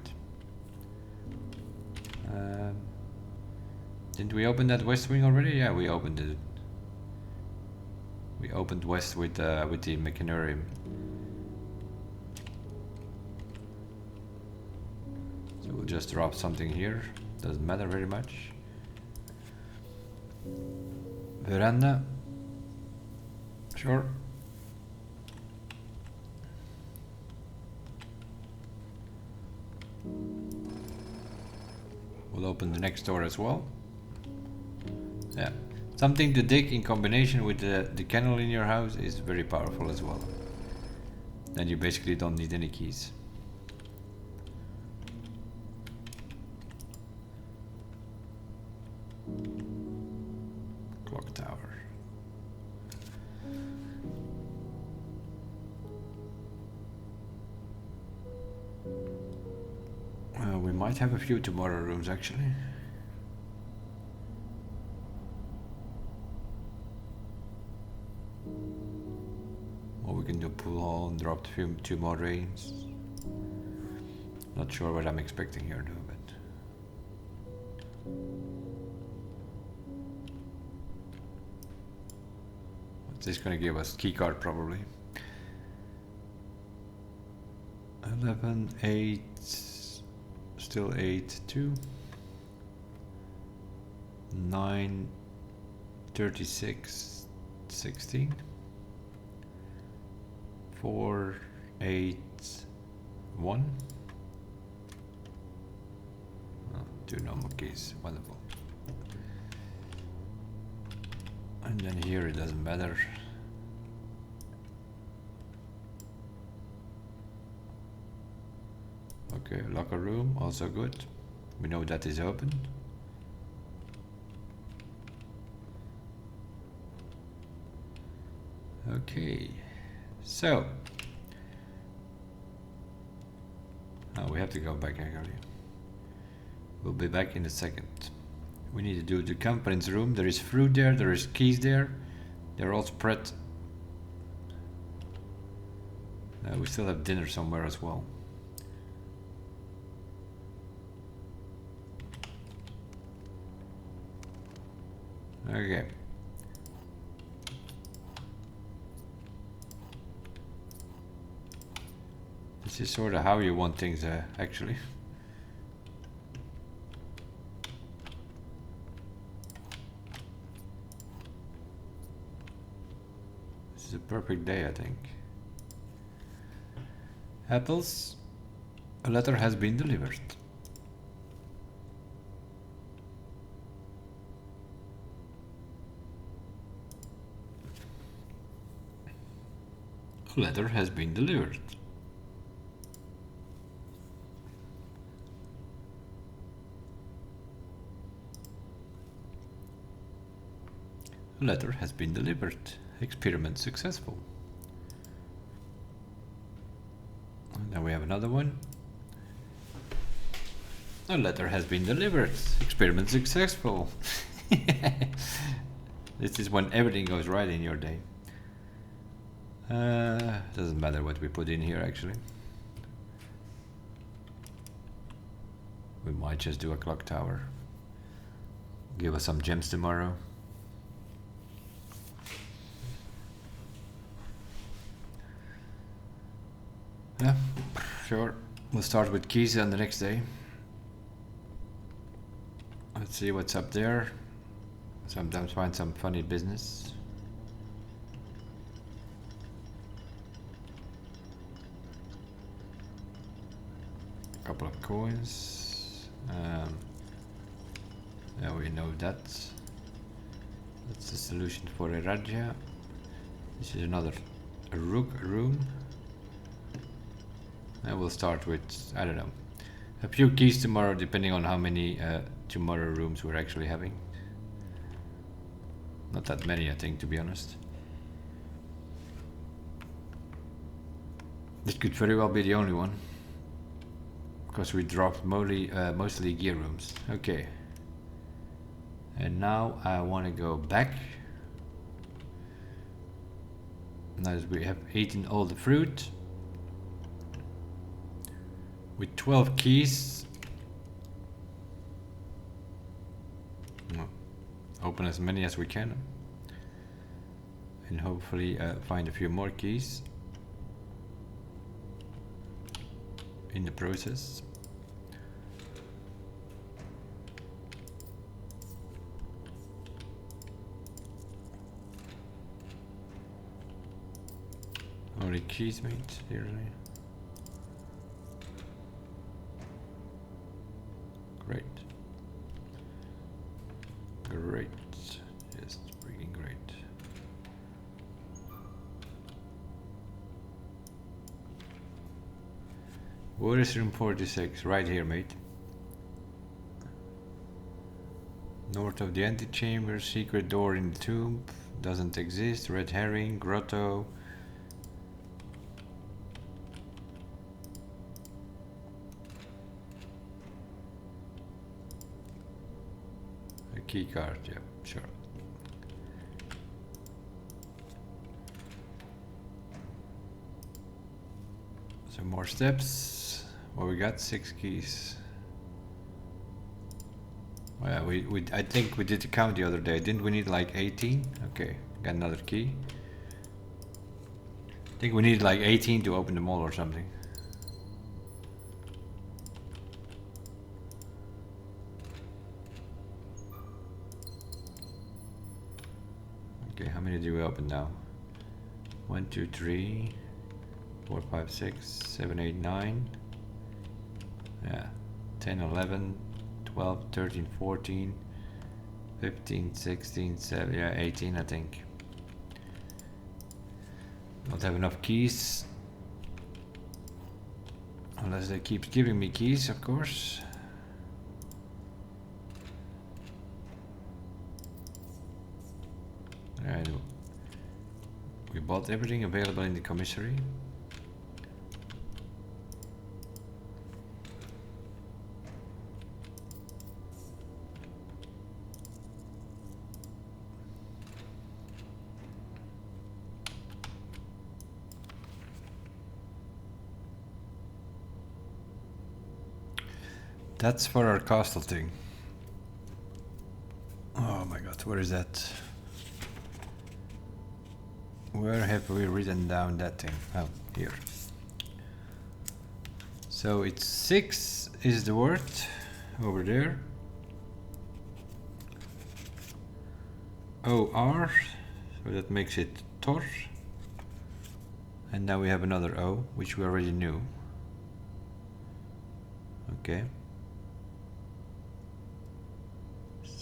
Didn't we open that west wing already? Yeah, we opened it. We opened west with the Mechanarium. So we'll just drop something here. Doesn't matter very much. Veranda. Sure. We'll open the next door as well. Yeah. Something to dig in combination with the kennel in your house is very powerful as well. Then you basically don't need any keys. Clock tower. We might have a few tomorrow rooms actually. Or we can do pull hall and drop two more rains. Not sure what I'm expecting here though, but what's this gonna give us? Keycard probably. 11, 8, still 8, 2, 9, 36, 16, 4, 8, 1. Oh, 2 normal keys, wonderful. And then here it doesn't matter. Okay, locker room, also good. We know that is open. Okay, so we have to go back actually. We'll be back in a second. We need to do the conference room. There is fruit there, there is keys there. They're all spread. We still have dinner somewhere as well. Okay. This is sort of how you want things actually. This is a perfect day, I think. Apples. A letter has been delivered. A letter has been delivered. A letter has been delivered. Experiment successful. And then we have another one. A letter has been delivered. Experiment successful. This is when everything goes right in your day. Doesn't matter what we put in here actually. We might just do a clock tower. Give us some gems tomorrow. Yeah, sure. We'll start with keys on the next day. Let's see what's up there. Sometimes find some funny business. Couple of coins. Yeah, we know that. That's the solution for a Raja. This is another rook room. And we'll start with, I don't know, a few keys tomorrow, depending on how many tomorrow rooms we're actually having. Not that many, I think, to be honest. This could very well be the only one. because we dropped mostly gear rooms. Okay. And now I want to go back. Now that we have eaten all the fruit. With 12 keys. Open as many as we can. And hopefully find a few more keys. In the process. Only keys, mate. Here. Great. Great. Yes, freaking great. Where is room 46? Right here, mate. North of the antechamber, secret door in the tomb. Doesn't exist. Red herring, grotto. A key card, yeah, sure. Some more steps. Well, we got 6 keys. Well, I think we did the count the other day. Didn't we need like 18? Okay, got another key. I think we need like 18 to open the mall or something. Okay, how many do we open now? 1, 2, 3, 4, 5, 6, 7, 8, 9. Yeah, 10, 11, 12, 13, 14, 15, 16, 17, yeah, 18 I think. Don't have enough keys. Unless they keep giving me keys, of course. Right. We bought everything available in the commissary. That's for our castle thing. Oh my god, where is that? Where have we written down that thing? Oh, here. So it's 6 is the word over there. OR, so that makes it Tor. And now we have another O, which we already knew. Okay.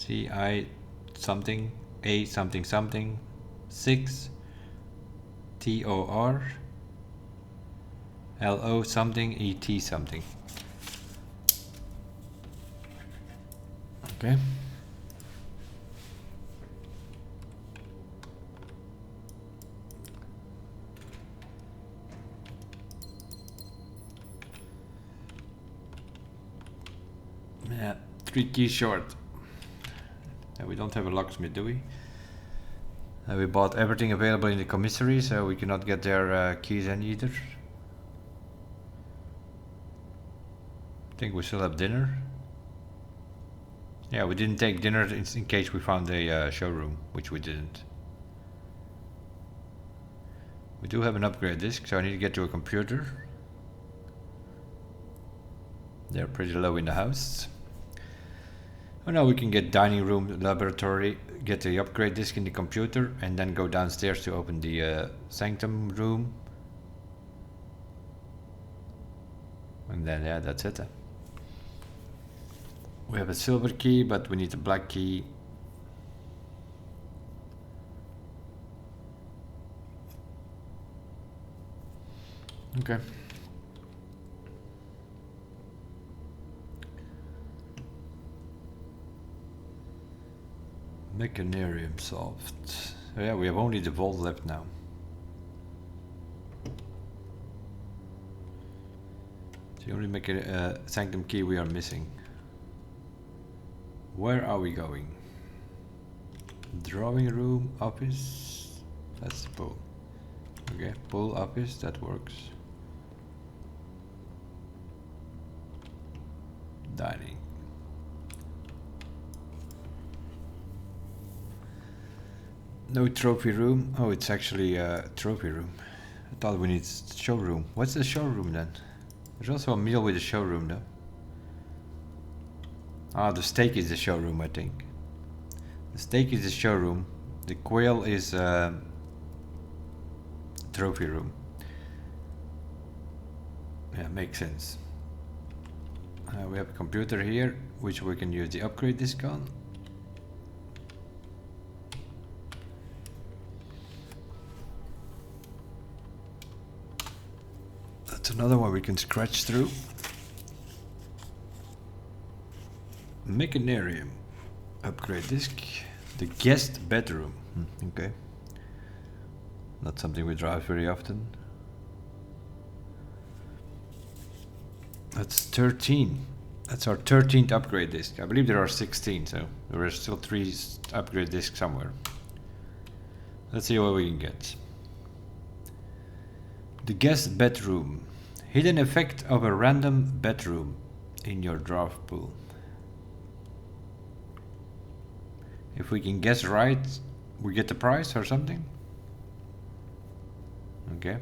CI something, A something something, 6, TOR, LO something, ET something. Okay. Yeah, 3 keys short. And we don't have a locksmith, do we? We bought everything available in the commissary, so we cannot get their keys in either. I think we still have dinner. Yeah, we didn't take dinner in case we found a showroom, which we didn't. We do have an upgrade disk, so I need to get to a computer. They're pretty low in the house. Oh no, we can get dining room, laboratory, get the upgrade disk in the computer, and then go downstairs to open the sanctum room. And then, yeah, that's it. We have a silver key, but we need a black key. Okay. Mechanarium solved. Oh yeah, we have only the vault left now. The only sanctum key we are missing. Where are we going? Drawing room, office. That's the pool. Okay, pool, office, that works. Dining. No trophy room. Oh, it's actually a trophy room. I thought we need showroom. What's the showroom then? There's also a meal with a showroom though. Ah, the steak is the showroom, I think. The steak is the showroom. The quail is trophy room. Yeah, makes sense. We have a computer here, which we can use the upgrade disc on. That's another one we can scratch through. Mechanarium. Upgrade disc. The guest bedroom. Okay. Not something we drive very often. That's 13. That's our 13th upgrade disc. I believe there are 16, so there are still 3 upgrade discs somewhere. Let's see what we can get. The guest bedroom. Hidden effect of a random bedroom in your draft pool. If we can guess right, we get the prize or something. Okay.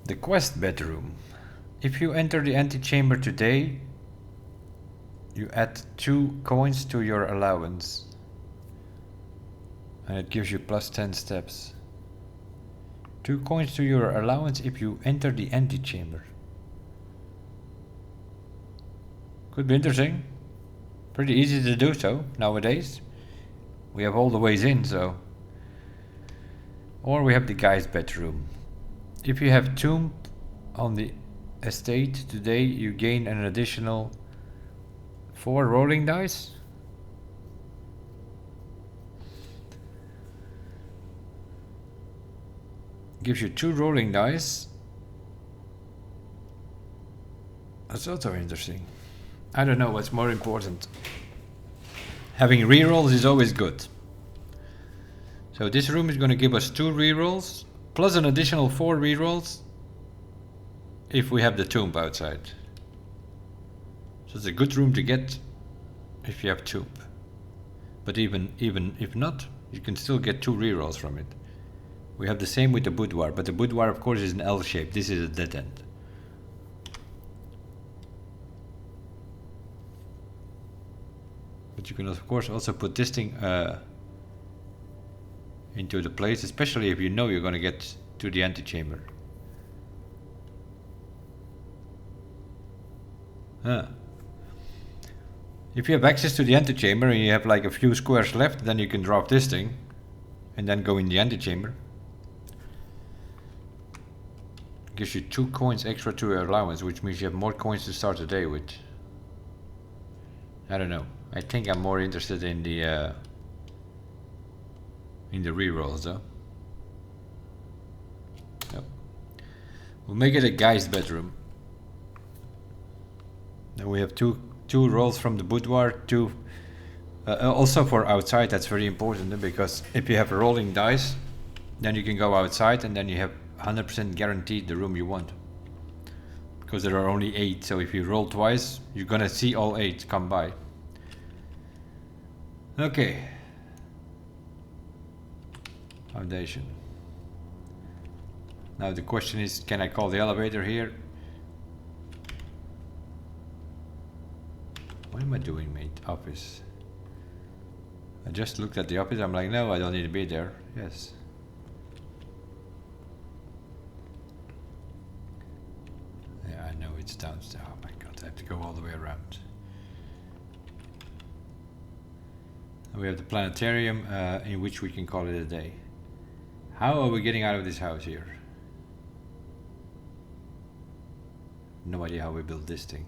The quest bedroom. If you enter the antechamber today, you add 2 coins to your allowance. And it gives you plus 10 steps. 2 coins to your allowance if you enter the antechamber. Could be interesting. Pretty easy to do so nowadays. We have all the ways in, so. Or we have the guy's bedroom. If you have tomb on the estate today, you gain an additional 4 rolling dice. Gives you 2 rolling dice. That's also interesting. I don't know what's more important. Having rerolls is always good. So this room is going to give us 2 rerolls plus an additional 4 rerolls if we have the tomb outside. So it's a good room to get if you have tomb. But even if not, you can still get 2 rerolls from it. We have the same with the boudoir, but the boudoir of course is an L shape. This is a dead end. But you can of course also put this thing into the place, especially if you know you're going to get to the antechamber. If you have access to the antechamber and you have like a few squares left, then you can drop this thing and then go in the antechamber. Gives you 2 coins extra to your allowance, which means you have more coins to start the day with. I don't know. I think I'm more interested in the rerolls though. Yep. We'll make it a guy's bedroom. Then we have two rolls from the boudoir. 2 also for outside. That's very important because if you have rolling dice, then you can go outside and then you have 100% guaranteed the room you want. Because there are only 8, so if you roll twice, you're gonna see all 8 come by. Okay. Foundation. Now the question is, can I call the elevator here? What am I doing, mate? Office. I just looked at the office, I'm like, no, I don't need to be there. Yes. Yeah, I know it's downstairs. Oh my god, I have to go all the way around. And we have the planetarium in which we can call it a day. How are we getting out of this house here? No idea how we built this thing.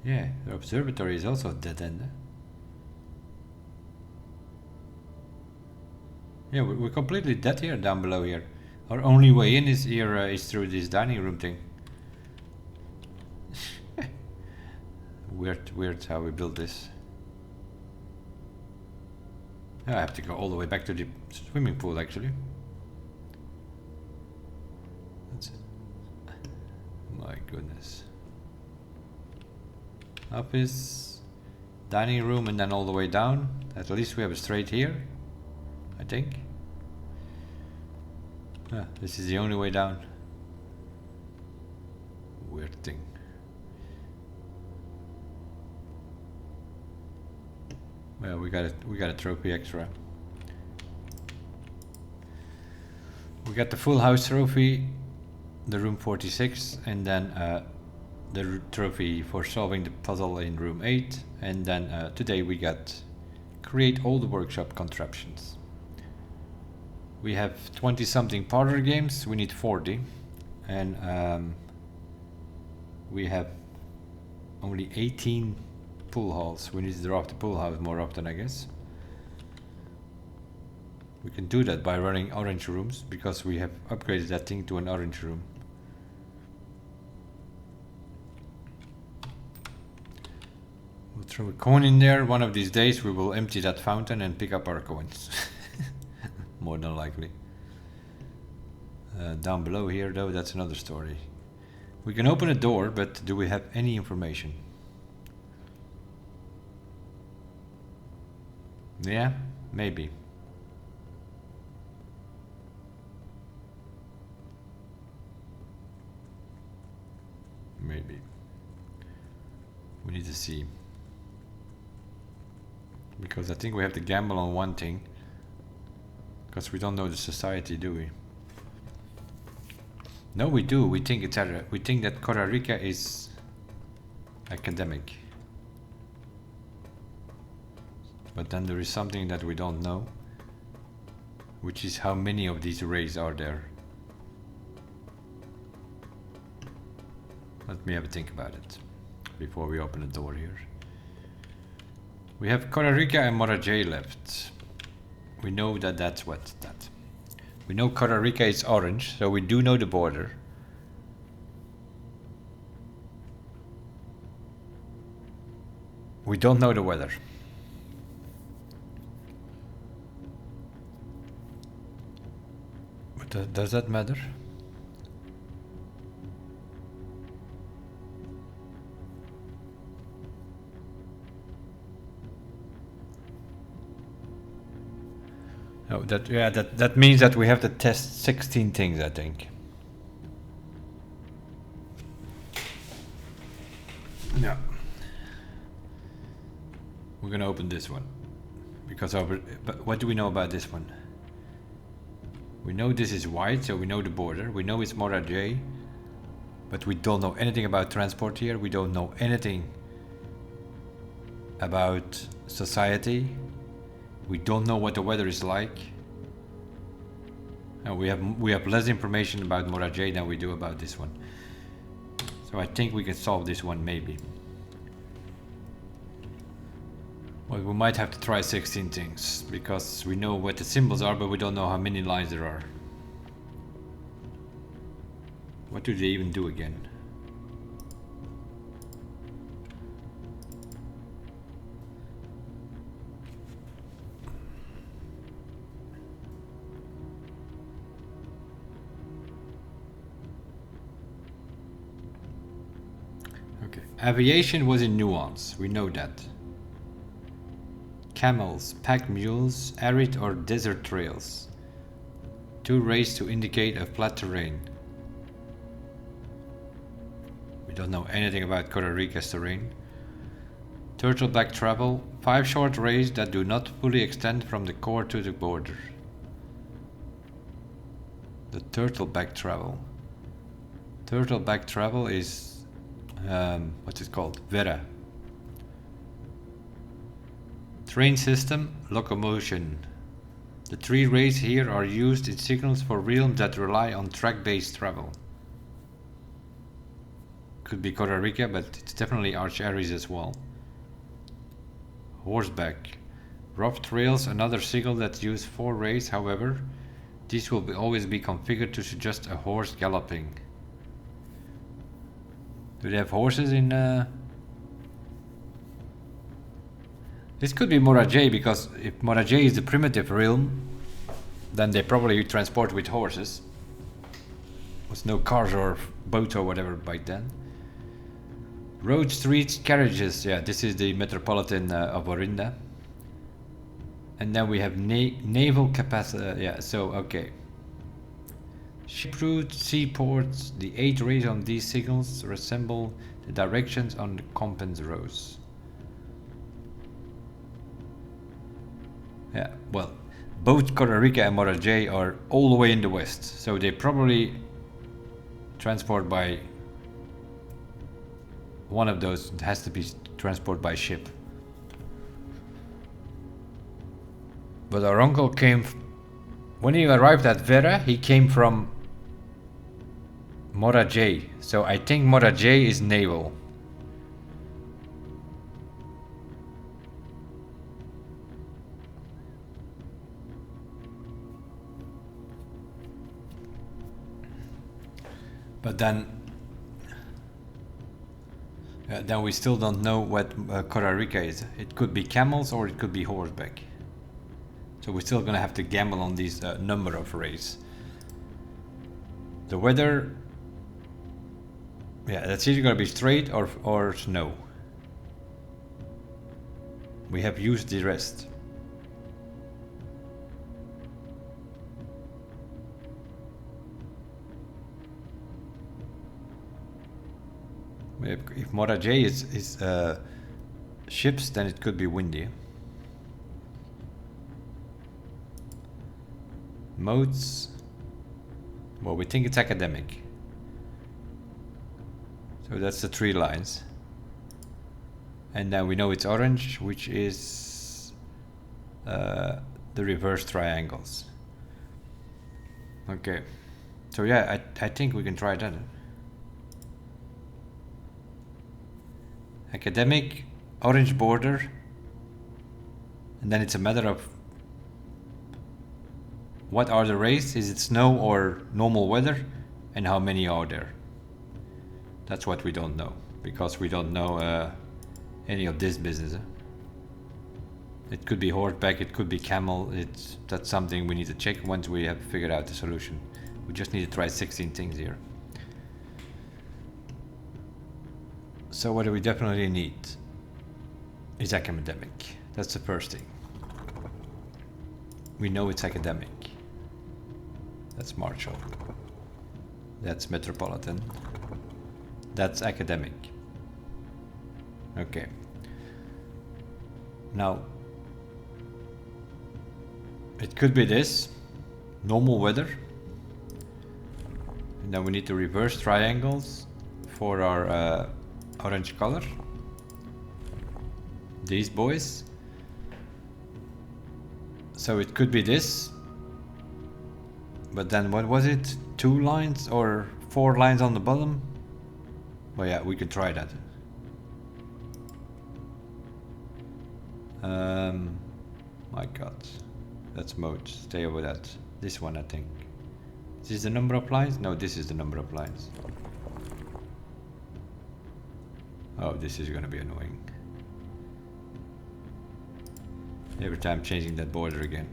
Yeah, the observatory is also a dead end. Yeah, we're completely dead here, down below here. Our only way in is here is through this dining room thing. Weird how we built this. I have to go all the way back to the swimming pool actually. My goodness. Up is dining room and then all the way down. At least we have a straight here, I think. Yeah, this is the only way down. Weird thing. Well, we got a trophy extra. We got the full house trophy, the room 46, and then the trophy for solving the puzzle in room 8, and then today we got create all the workshop contraptions. We have 20 something parlor games, we need 40, and we have only 18 pool halls. We need to draw off the pool house more often, I guess. We can do that by running orange rooms, because we have upgraded that thing to an orange room. We'll throw a coin in there. One of these days we will empty that fountain and pick up our coins. More than likely. Down below here though, that's another story. We can open a door, but do we have any information? Yeah, maybe. Maybe. We need to see. Because I think we have to gamble on one thing. Because we don't know the society, do we? No, we do. We think it's we think that Corarica is academic. But then there is something that we don't know, which is how many of these arrays are there. Let me have a think about it before we open the door here. We have Corarica and Morajay left. We know that that's what that. We know Corarica is orange, so we do know the border. We don't know the weather. But does that matter? No, that means that we have to test 16 things, I think. Yeah. We're gonna open this one because but what do we know about this one? We know this is white, so we know the border. We know it's Morajay, but we don't know anything about transport here. We don't know anything about society. We don't know what the weather is like. And we have less information about Morajay than we do about this one. So I think we can solve this one maybe. Well, we might have to try 16 things, because we know what the symbols are, but we don't know how many lines there are. What do they even do again? Okay, aviation was in nuance, we know that. Camels, pack mules, arid or desert trails. 2 rays to indicate a flat terrain. We don't know anything about Corarica's terrain. Turtleback travel, 5 short rays that do not fully extend from the core to the border. The turtleback travel. Turtleback travel is, what's it called? Vera. Train system, locomotion. The 3 rays here are used in signals for realms that rely on track-based travel. Could be Corarica, but it's definitely Arch Aries as well. Horseback. Rough trails, another signal that use 4 rays, however. These will always be configured to suggest a horse galloping. Do they have horses in... This could be Morajay, because if Morajay is the primitive realm, then they probably transport with horses. With no cars or boats or whatever back then. Road, streets, carriages. Yeah, this is the metropolitan of Orinda. And then we have naval capacity. Yeah, so okay. Ship routes, seaports. The 8 rays on these signals resemble the directions on the compass rose. Yeah, well, both Corarica and Morajay are all the way in the west, so they probably transport by one of those. It has to be transport by ship. But our uncle came, when he arrived at Vera, he came from Morajay, so I think Morajay is naval. But then we still don't know what Corarica is. It could be camels or it could be horseback. So we're still gonna have to gamble on these number of rays. The weather, yeah, that's either gonna be straight or snow. We have used the rest. If Morajay is ships, then it could be windy. Modes. Well, we think it's academic. So that's the 3 lines. And now we know it's orange, which is the reverse triangles. Okay. So yeah, I think we can try that. Academic, orange border, and then it's a matter of what are the rays? Is it snow or normal weather? And how many are there? That's what we don't know, because we don't know any of this business. It could be horseback, it could be camel. That's something we need to check once we have figured out the solution. We just need to try 16 things here. So what do we definitely need is academic. That's the first thing. We know it's academic. That's martial. That's metropolitan. That's academic. Okay. Now, it could be this. Normal weather. And then we need to reverse triangles for our orange color. These boys. So it could be this. But then what was it? 2 lines or 4 lines on the bottom? Well, yeah, we can try that. My god. That's mode. Stay over that. This one, I think. Is this the number of lines? No, this is the number of lines. Oh, this is gonna be annoying. Every time changing that border again.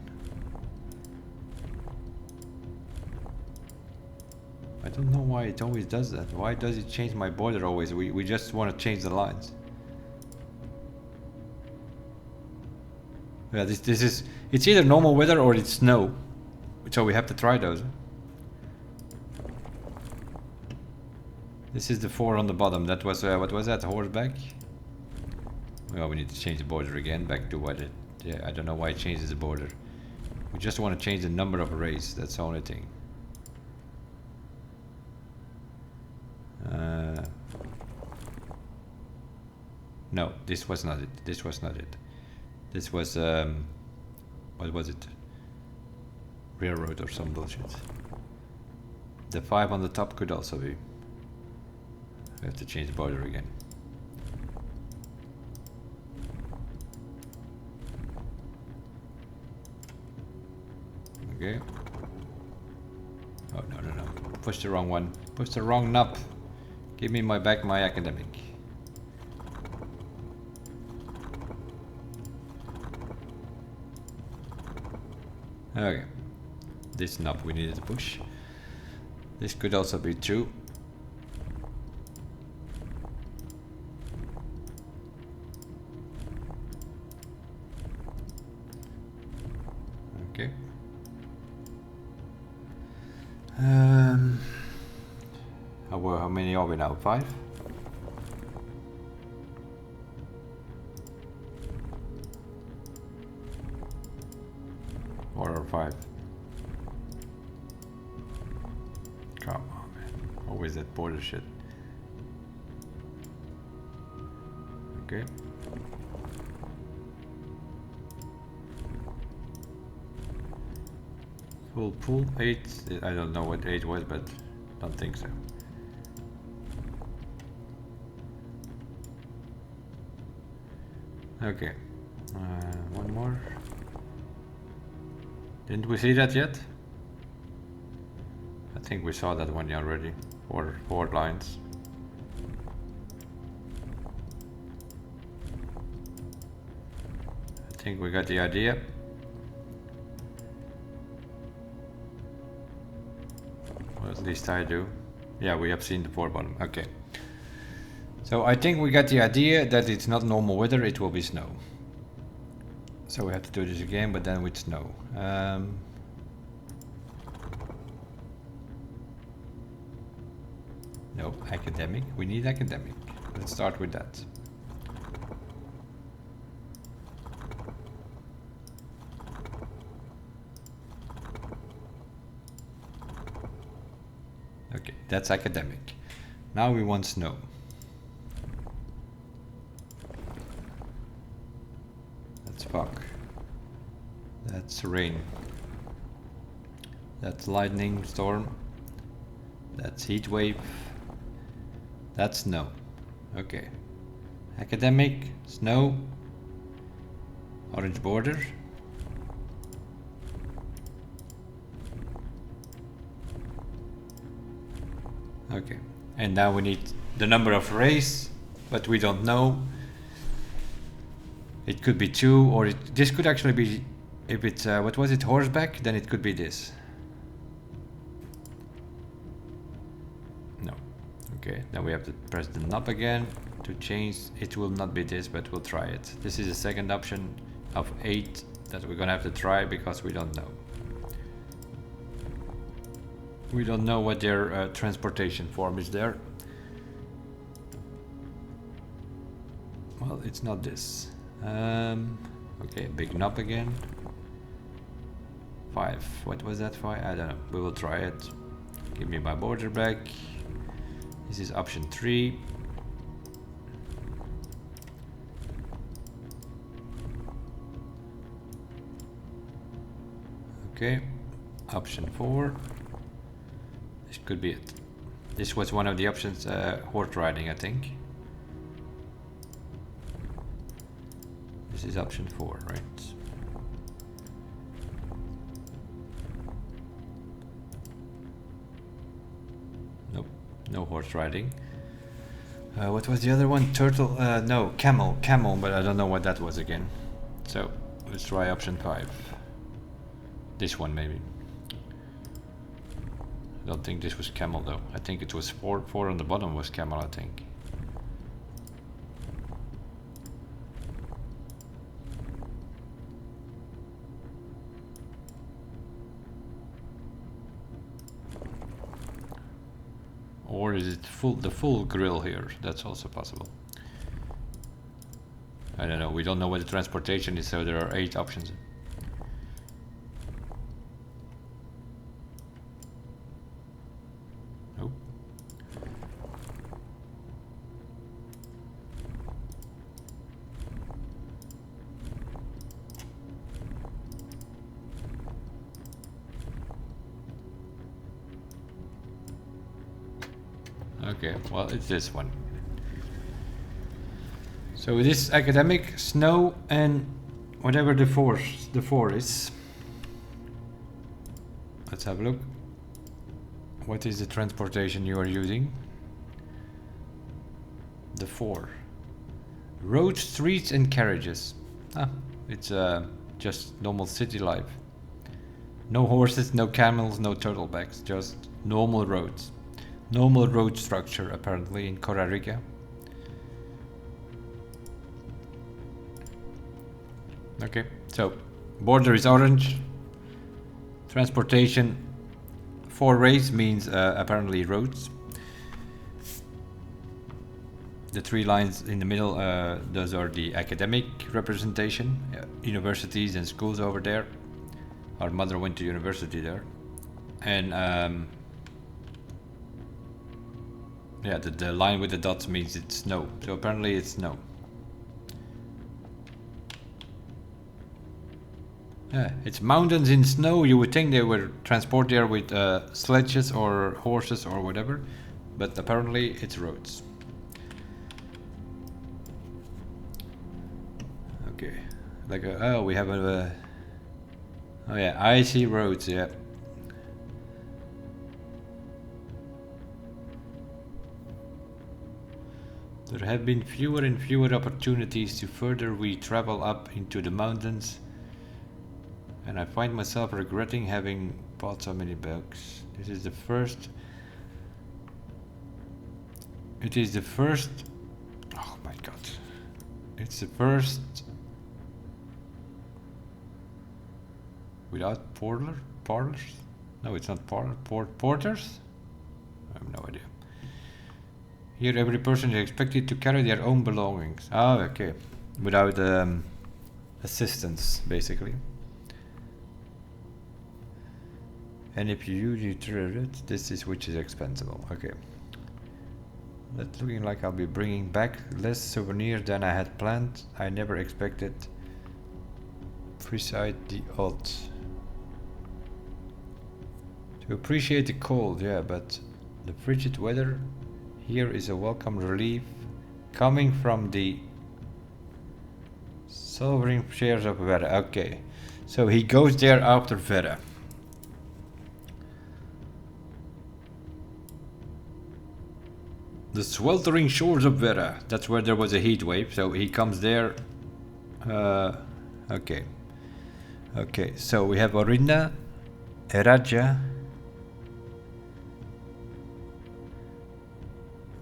I don't know why it always does that. Why does it change my border always? We just want to change the lines. Yeah, this is, it's either normal weather or it's snow. So we have to try those. This is the 4 on the bottom. That was, what was that? Horseback? Well, we need to change the border again. Back to what it, yeah, I don't know why it changes the border. We just want to change the number of rays. That's the only thing. No, this was not it. This was not it. This was, what was it? Railroad or some bullshit. The 5 on the top could also be. We have to change the border again. Okay. pushed the wrong one. Pushed the wrong knob. Give me my back my academic. Okay. This knob we needed to push. This could also be true. Okay. How many are we now? 5? Or 5? Come on, man. Always that border shit. Okay. Full pull 8. I don't know what 8 was, but don't think so. Okay. One more. Didn't we see that yet? I think we saw that one already. Four lines. I think we got the idea. Well, at least I do. Yeah, we have seen the 4 bottom. Okay. So I think we got the idea that it's not normal weather, it will be snow. So we have to do this again, but then with snow. No, academic. We need academic. Let's start with that. Okay, that's academic. Now we want snow. That's fog. That's rain. That's lightning storm. That's heat wave. That's snow. Okay. Academic, snow, orange border. Okay. And now we need the number of race, but we don't know. It could be 2, or this could actually be, if it's, what was it, horseback, then it could be this. No. Okay, then we have to press the knob again to change. It will not be this, but we'll try it. This is the second option of 8 that we're gonna have to try because we don't know. We don't know what their transportation form is there. Well, it's not this. Okay, big knob again. 5. What was that 5? I don't know. We will try it. Give me my border back. This is option 3. Okay, option 4. This could be it. This was one of the options, horse riding, I think. This is option 4, right? Nope, no horse riding. What was the other one? Turtle? No, camel, but I don't know what that was again. So let's try option 5. This one maybe. I don't think this was camel though. I think it was 4 on the bottom was camel, I think. Or is it the full grill here? That's also possible. I don't know. We don't know what the transportation is, so there are 8 options. Nope. Okay, well, it's this one. So this academic, snow, and whatever the 4 is. Let's have a look. What is the transportation you are using? The 4. Roads, streets and carriages. Ah, it's just normal city life. No horses, no camels, no turtlebacks, just normal roads. Normal road structure apparently in Corarica. Okay, so border is orange. Transportation for race means apparently roads. The 3 lines in the middle, those are the academic representation, universities and schools over there. Our mother went to university there. And yeah, the line with the dots means it's snow. So apparently it's snow. Yeah, it's mountains in snow. You would think they were transport there with sledges or horses or whatever, but apparently it's roads. Okay, like oh, we have a oh yeah, icy roads. Yeah. There have been fewer and fewer opportunities to further we travel up into the mountains. And I find myself regretting having bought so many books. This is the first. It is the first. Oh my god. It's the first. Without parlors? No, it's not porters? I have no idea. Here every person is expected to carry their own belongings. Oh, okay. Without assistance, basically. And if you use it, this is which is expensible. Okay. That's looking like I'll be bringing back less souvenirs than I had planned. I never expected. Beside the odds. To appreciate the cold, yeah, but the frigid weather here is a welcome relief coming from the sovereign shares of Vera. Okay, so he goes there after Vera. The sweltering shores of Vera. That's where there was a heat wave, so he comes there. Okay. Okay, so we have Orinda, Eraja,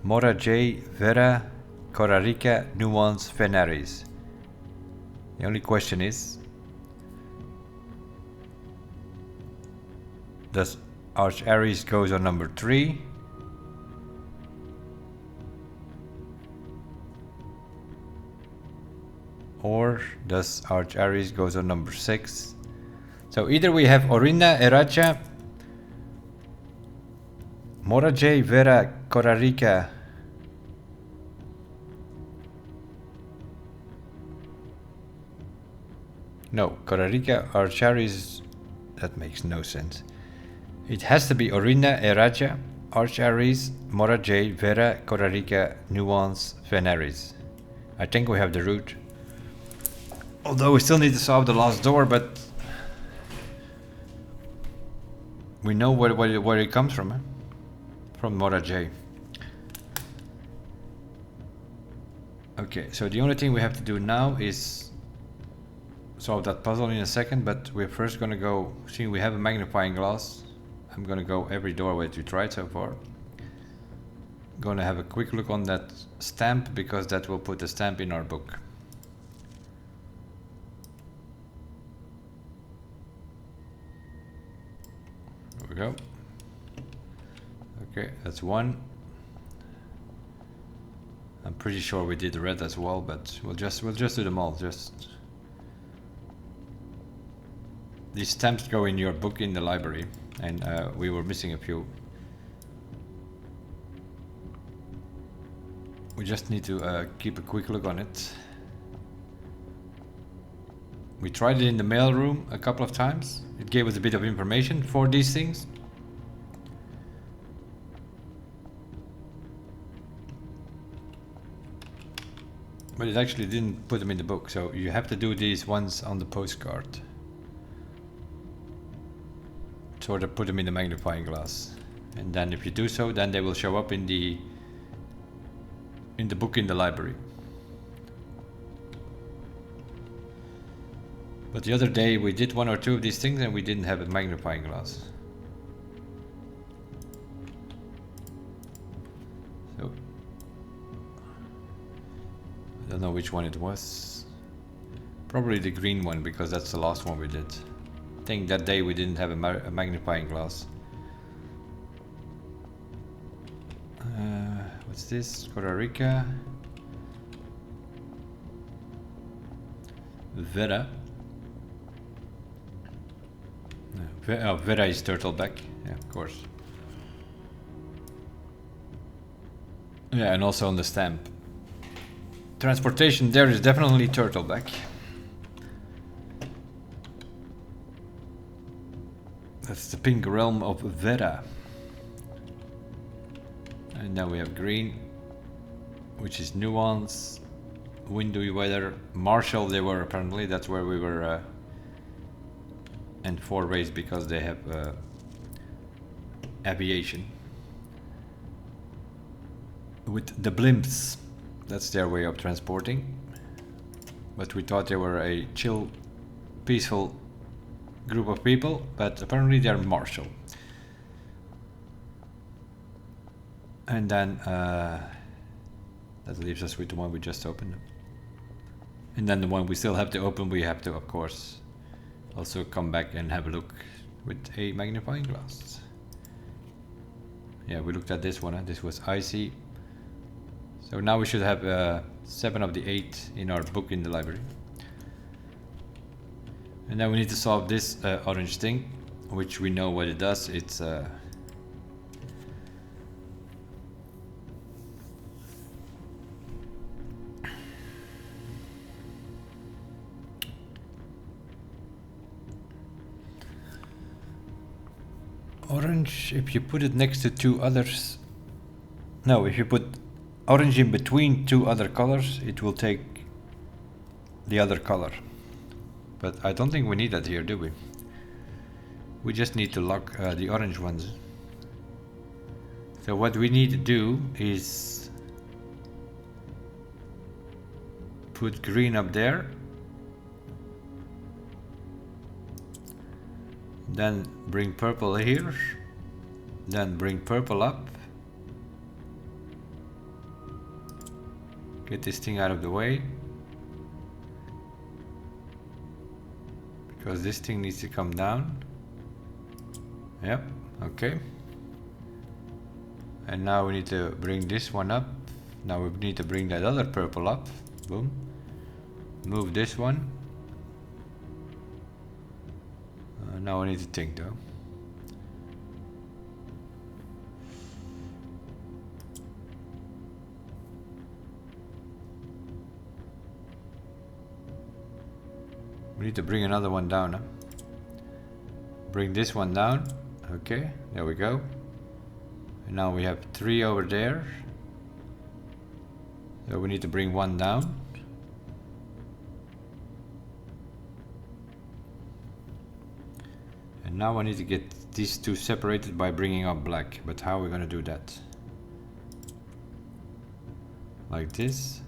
Mora J, Vera, Corarica, Nuance, Venaris. The only question is, does Arch Aries goes on number 3? Or does Arch Aries goes on number 6? So either we have Orinda, Eracha, Mora J, Vera, Corarica. No, Corarica, Arch Aries. That makes no sense. It has to be Orinda, Eracha, Arch Aries, Mora J, Vera, Corarica, Nuance, Venaris. I think we have the route. Although we still need to solve the last door, but we know where it comes from, from Mora J. Okay, so the only thing we have to do now is solve that puzzle in a second, but we're first gonna go, seeing we have a magnifying glass, I'm gonna go every doorway we tried so far. Gonna have a quick look on that stamp, because that will put a stamp in our book. There we go. Okay, that's one. I'm pretty sure we did red as well, but we'll just do them all. Just these stamps go in your book in the library, and we were missing a few. We just need to keep a quick look on it. We tried it in the mail room a couple of times. It gave us a bit of information for these things. But it actually didn't put them in the book, so you have to do these ones on the postcard. Sort of put them in the magnifying glass. And then if you do so, then they will show up in the book in the library. But the other day we did one or two of these things and we didn't have a magnifying glass. So I don't know which one it was. Probably the green one, because that's the last one we did. I think that day we didn't have a magnifying glass. What's this? Corarica. Vera. Oh, Vera is turtleback. Yeah, of course. Yeah, and also on the stamp. Transportation there is definitely turtleback. That's the pink realm of Vera. And now we have green, which is nuance, windy weather, Marshall they were apparently, that's where we were, and 4 race because they have aviation. With the blimps, that's their way of transporting. But we thought they were a chill, peaceful group of people, but apparently they're Marshall. And then that leaves us with the one we just opened. And then the one we still have to open, we have to, of course, also come back and have a look with a magnifying glass. Yeah, we looked at this one, this was icy. So now we should have 7 of the 8 in our book in the library. And then we need to solve this orange thing, which we know what it does. It's orange, if you put it next to 2 others. No, if you put orange in between 2 other colors, it will take the other color. But I don't think we need that here, do we? We just need to lock the orange ones. So what we need to do is put green up there. Then bring purple here. Then bring purple up. Get this thing out of the way. Because this thing needs to come down. Yep, okay. And now we need to bring this one up. Now we need to bring that other purple up. Boom. Move this one. Now I need to think though. We need to bring another one down. Huh? Bring this one down. Okay, there we go. And now we have 3 over there. So we need to bring 1 down. And now I need to get these 2 separated by bringing up black. But how are we going to do that? Like this.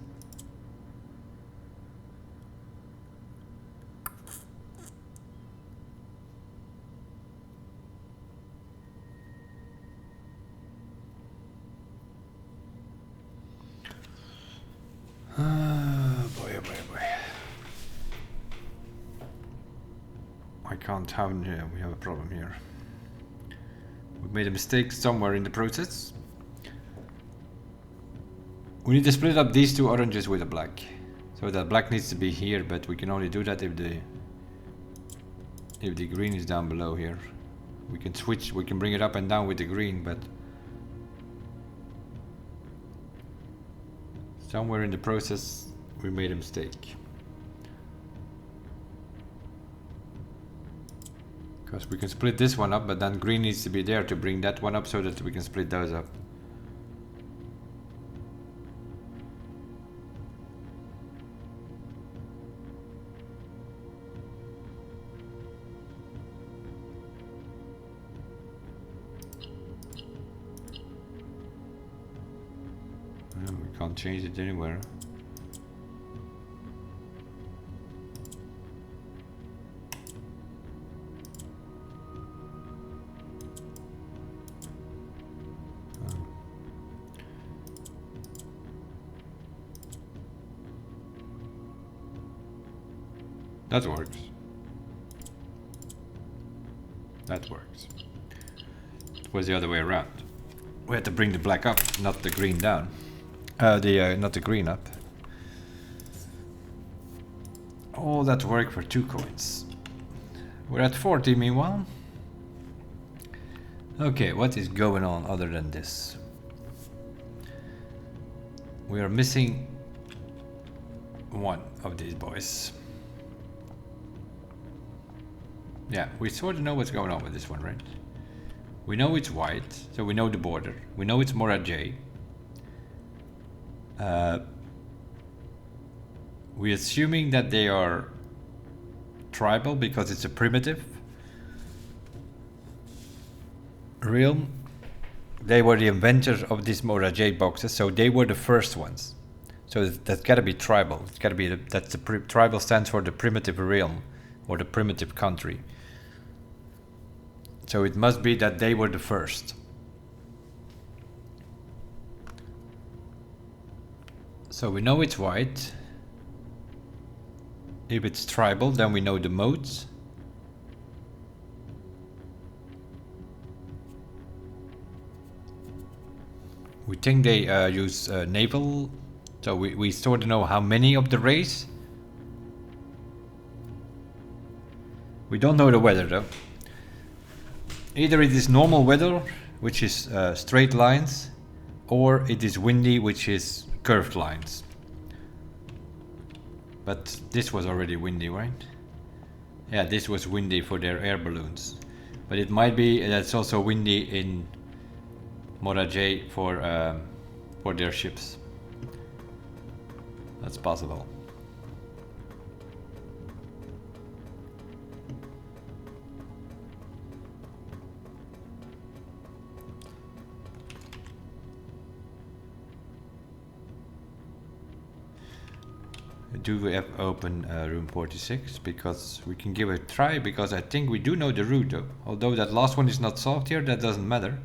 Boy, oh boy, oh boy. I can't have, yeah, we have a problem here. We made a mistake somewhere in the process. We need to split up these 2 oranges with a black. So that black needs to be here, but we can only do that if the green is down below here. We can switch, we can bring it up and down with the green, but somewhere in the process we made a mistake. Because we can split this one up, but then green needs to be there to bring that one up so that we can split those up. can't change it anywhere. That works. That works. It was the other way around. We had to bring the black up, not the green down. Not the green up. All that work for 2 coins. We're at 40 meanwhile. Okay, what is going on other than this? We are missing one of these boys. Yeah, we sort of know what's going on with this one, right? We know it's white, so we know the border. We know it's Mora J. We're assuming that they are tribal because it's a primitive realm. They were the inventors of these Mora J boxes, so they were the first ones. So that's gotta be tribal. It's gotta be tribal stands for the primitive realm or the primitive country. So it must be that they were the first. So we know it's white. If it's tribal, then we know the modes. We think they use naval, so we sort of know how many of the race. We don't know the weather though. Either it is normal weather, which is straight lines, or it is windy, which is curved lines. But this was already windy, right? Yeah, this was windy for their air balloons. But it might be that's also windy in Mora J for their ships. That's possible. Do we have open room 46? Because we can give it a try, because I think we do know the route though. Although that last one is not solved here, that doesn't matter.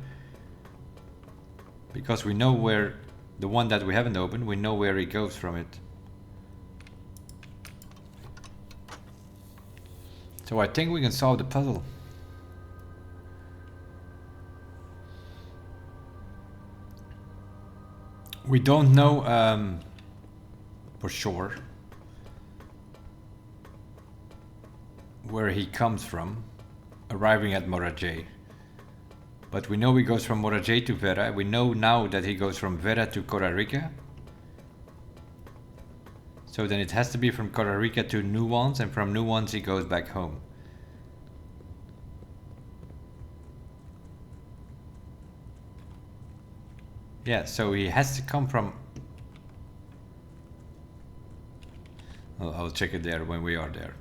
Because we know where, the one that we haven't opened, we know where he goes from it. So I think we can solve the puzzle. We don't know for sure where he comes from, arriving at Mora J. But we know he goes from Mora J to Vera. We know now that he goes from Vera to Corarica. So then it has to be from Corarica to Nuance, and from Nuance he goes back home. Yeah, so he has to come from... I'll check it there when we are there.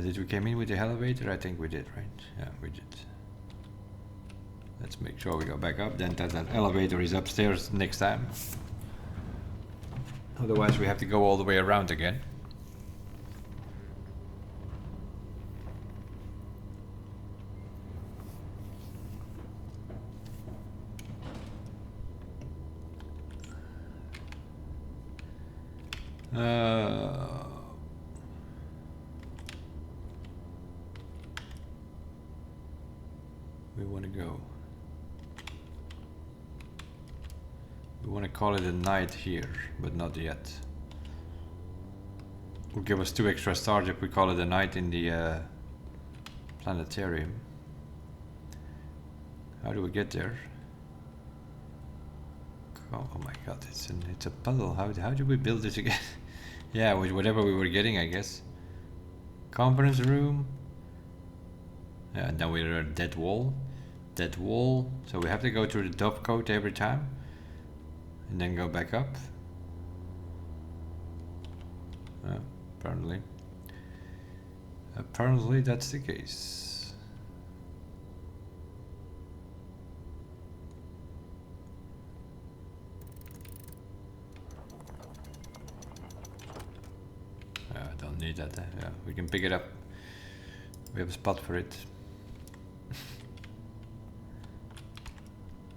Did we came in with the elevator? I think we did, right? Yeah, we did. Let's make sure we go back up, then that elevator is upstairs next time. Otherwise we have to go all the way around again. We want to go. We want to call it a night here, but not yet. Will give us 2 extra stars if we call it a night in the planetarium. How do we get there? Oh my god, it's a puzzle. How do we build this again? Yeah, with whatever we were getting, I guess. Conference room. Yeah, and then we're at a dead wall. Dead wall. So we have to go through the dove coat every time. And then go back up. Apparently. Apparently that's the case. need that. Yeah, we can pick it up. We have a spot for it.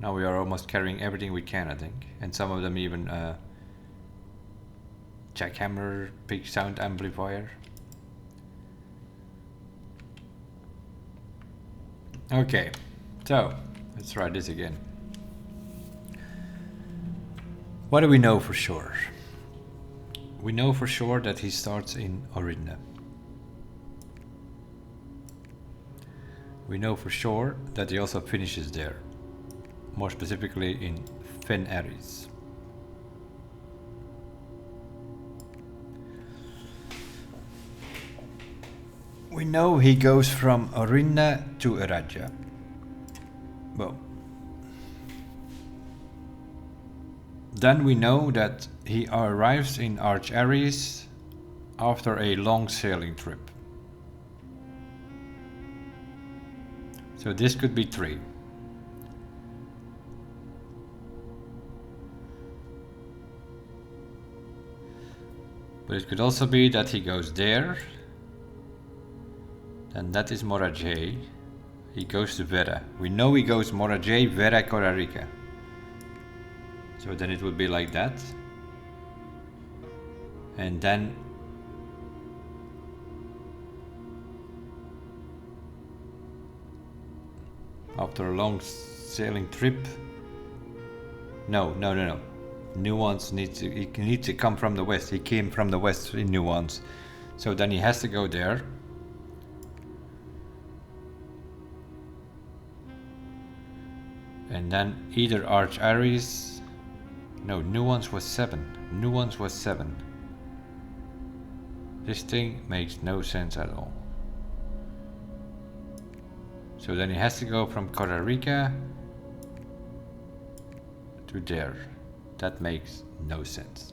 Now we are almost carrying everything we can, I think. And some of them even jackhammer, big sound amplifier. Okay, so let's try this again. What do we know for sure? We know for sure that he starts in Orinda. We know for sure that he also finishes there. More specifically in Fen Aries. We know he goes from Orinda to Eraja. Well, then we know that he arrives in Arch Aries after a long sailing trip. So this could be 3. But it could also be that he goes there. And that is Morajay. He goes to Vera. We know he goes Morajay, Vera, Corarica. So then it would be like that. And then after a long sailing trip. No. Nuance he needs to come from the west. He came from the west in Nuance. So then he has to go there. And then either Arch Aries. No, Nuance was 7. Nuance was 7. This thing makes no sense at all. So then he has to go from Corarica to there. That makes no sense.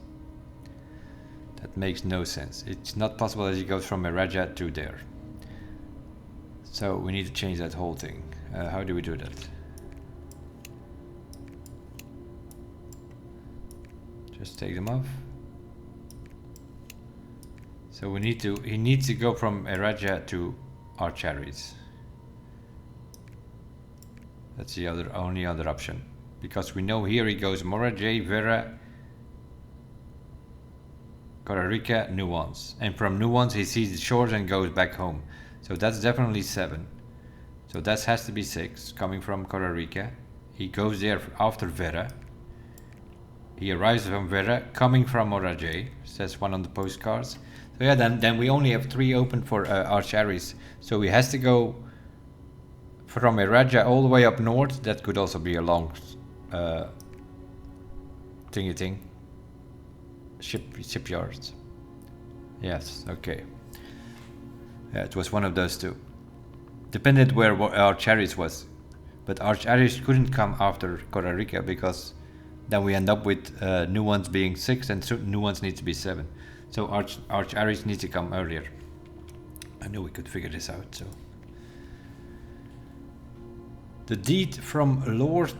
That makes no sense. It's not possible that he goes from Eraja to there. So we need to change that whole thing. How do we do that? Just take them off. So he needs to go from Eraja to Arch Aries. That's the only other option. Because we know here he goes Morajay, Vera, Corarica, Nuance. And from Nuance he sees the shores and goes back home. So that's definitely 7. So that has to be 6, coming from Corarica. He goes there after Vera. He arrives from Vera, coming from Morajay, says one on the postcards. So yeah, then we only have 3 open for Arch Aries. So he has to go from Eraja all the way up north. That could also be a long shipyards. Yes, okay. Yeah, it was one of those 2. Depended where Arch Aries was. But Arch Aries couldn't come after Corarica because then we end up with Nuance being 6 and Nuance needs to be 7. So Arch Aries needs to come earlier. I knew we could figure this out, so. The deed from Lord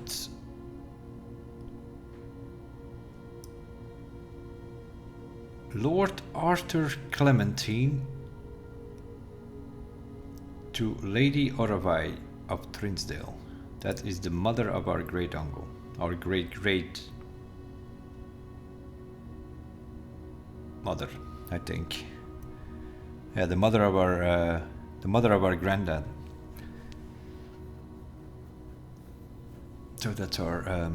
Arthur Clementine to Lady Oravai of Trinsdale. That is the mother of our great uncle, our great mother, I think. Yeah, the mother of our granddad. So that's our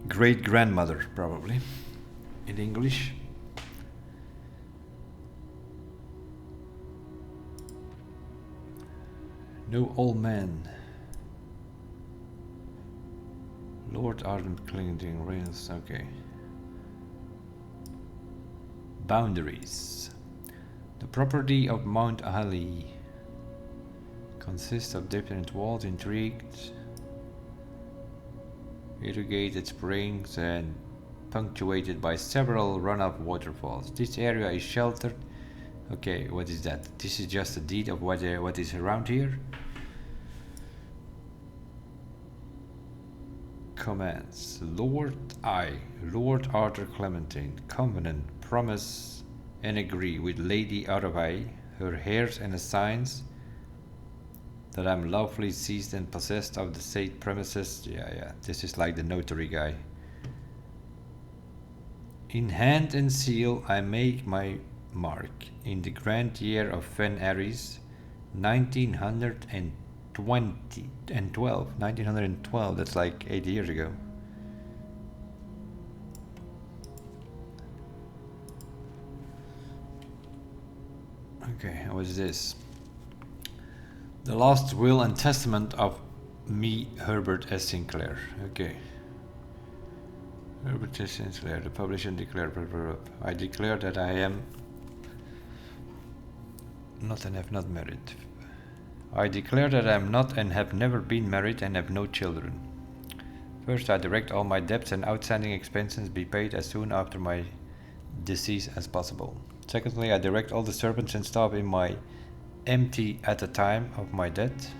great grandmother, probably, in English. No old man. Lord Ardent Clinging Rails, okay. Boundaries. The property of Mount Ali consists of different walls intrigued, irrigated springs and punctuated by several runoff waterfalls. This area is sheltered. Okay, what is that? This is just a deed of what is around here. Commands. Lord Arthur Clementine. Covenant. Promise. and agree with Lady Arvai, her heirs and assigns that I'm lawfully seized and possessed of the said premises. Yeah, this is like the notary guy. In hand and seal I make my mark in the grand year of Fen Aries, 1912. That's like 80 years ago. Okay, what is this? The last will and testament of me, Herbert S. Sinclair. Okay. Herbert S. Sinclair, the publisher declared, I declare that I am not and have not married. I declare that I am not and have never been married and have no children. First, I direct all my debts and outstanding expenses be paid as soon after my decease as possible. Secondly, I direct all the servants and staff in my empty at the time of my death,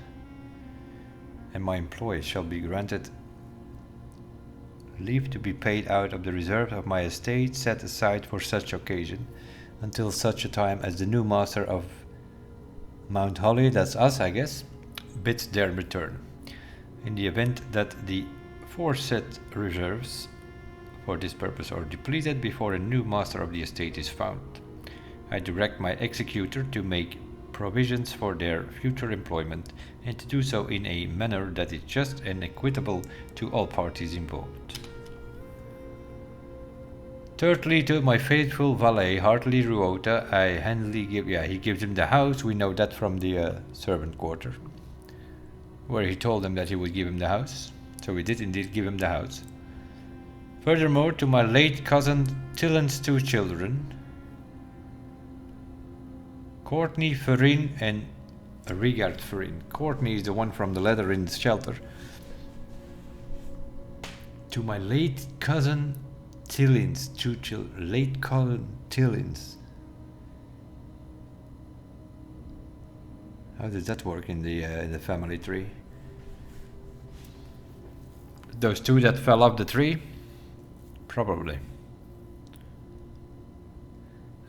and my employees shall be granted leave to be paid out of the reserves of my estate set aside for such occasion, until such a time as the new master of Mount Holly, that's us I guess, bids their return. In the event that the foresaid reserves for this purpose are depleted before a new master of the estate is found, I direct my executor to make provisions for their future employment, and to do so in a manner that is just and equitable to all parties involved. Thirdly, to my faithful valet, Hartley Ruota, I handily give... Yeah, he gives him the house. We know that from the servant quarter, where he told him that he would give him the house. So we did indeed give him the house. Furthermore, to my late cousin Tillen's 2 children, Courtney Ferrin and Rigard Ferrin. Courtney is the one from the letter in the shelter. To my late cousin Tillen's 2 children. Late cousin Tillen's. How does that work in the family tree? Those 2 that fell off the tree? Probably.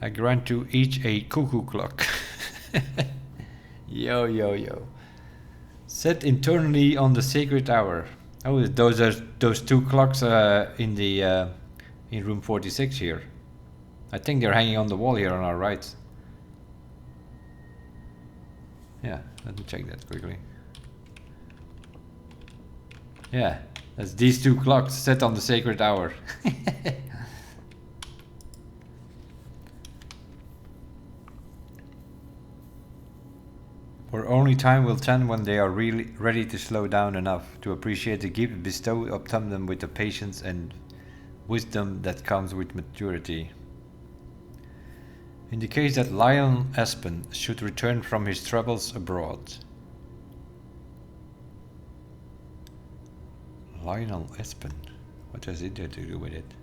I grant to each a cuckoo clock. Yo. Set internally on the sacred hour. Oh, those are those 2 clocks in the in room 46 here. I think they're hanging on the wall here on our right. Yeah, let me check that quickly. Yeah, that's these 2 clocks set on the sacred hour. For only time will tell when they are really ready to slow down enough to appreciate the gift bestowed upon them with the patience and wisdom that comes with maturity. In the case that Lionel Aspen should return from his travels abroad. Lionel Aspen? What has it to do with it?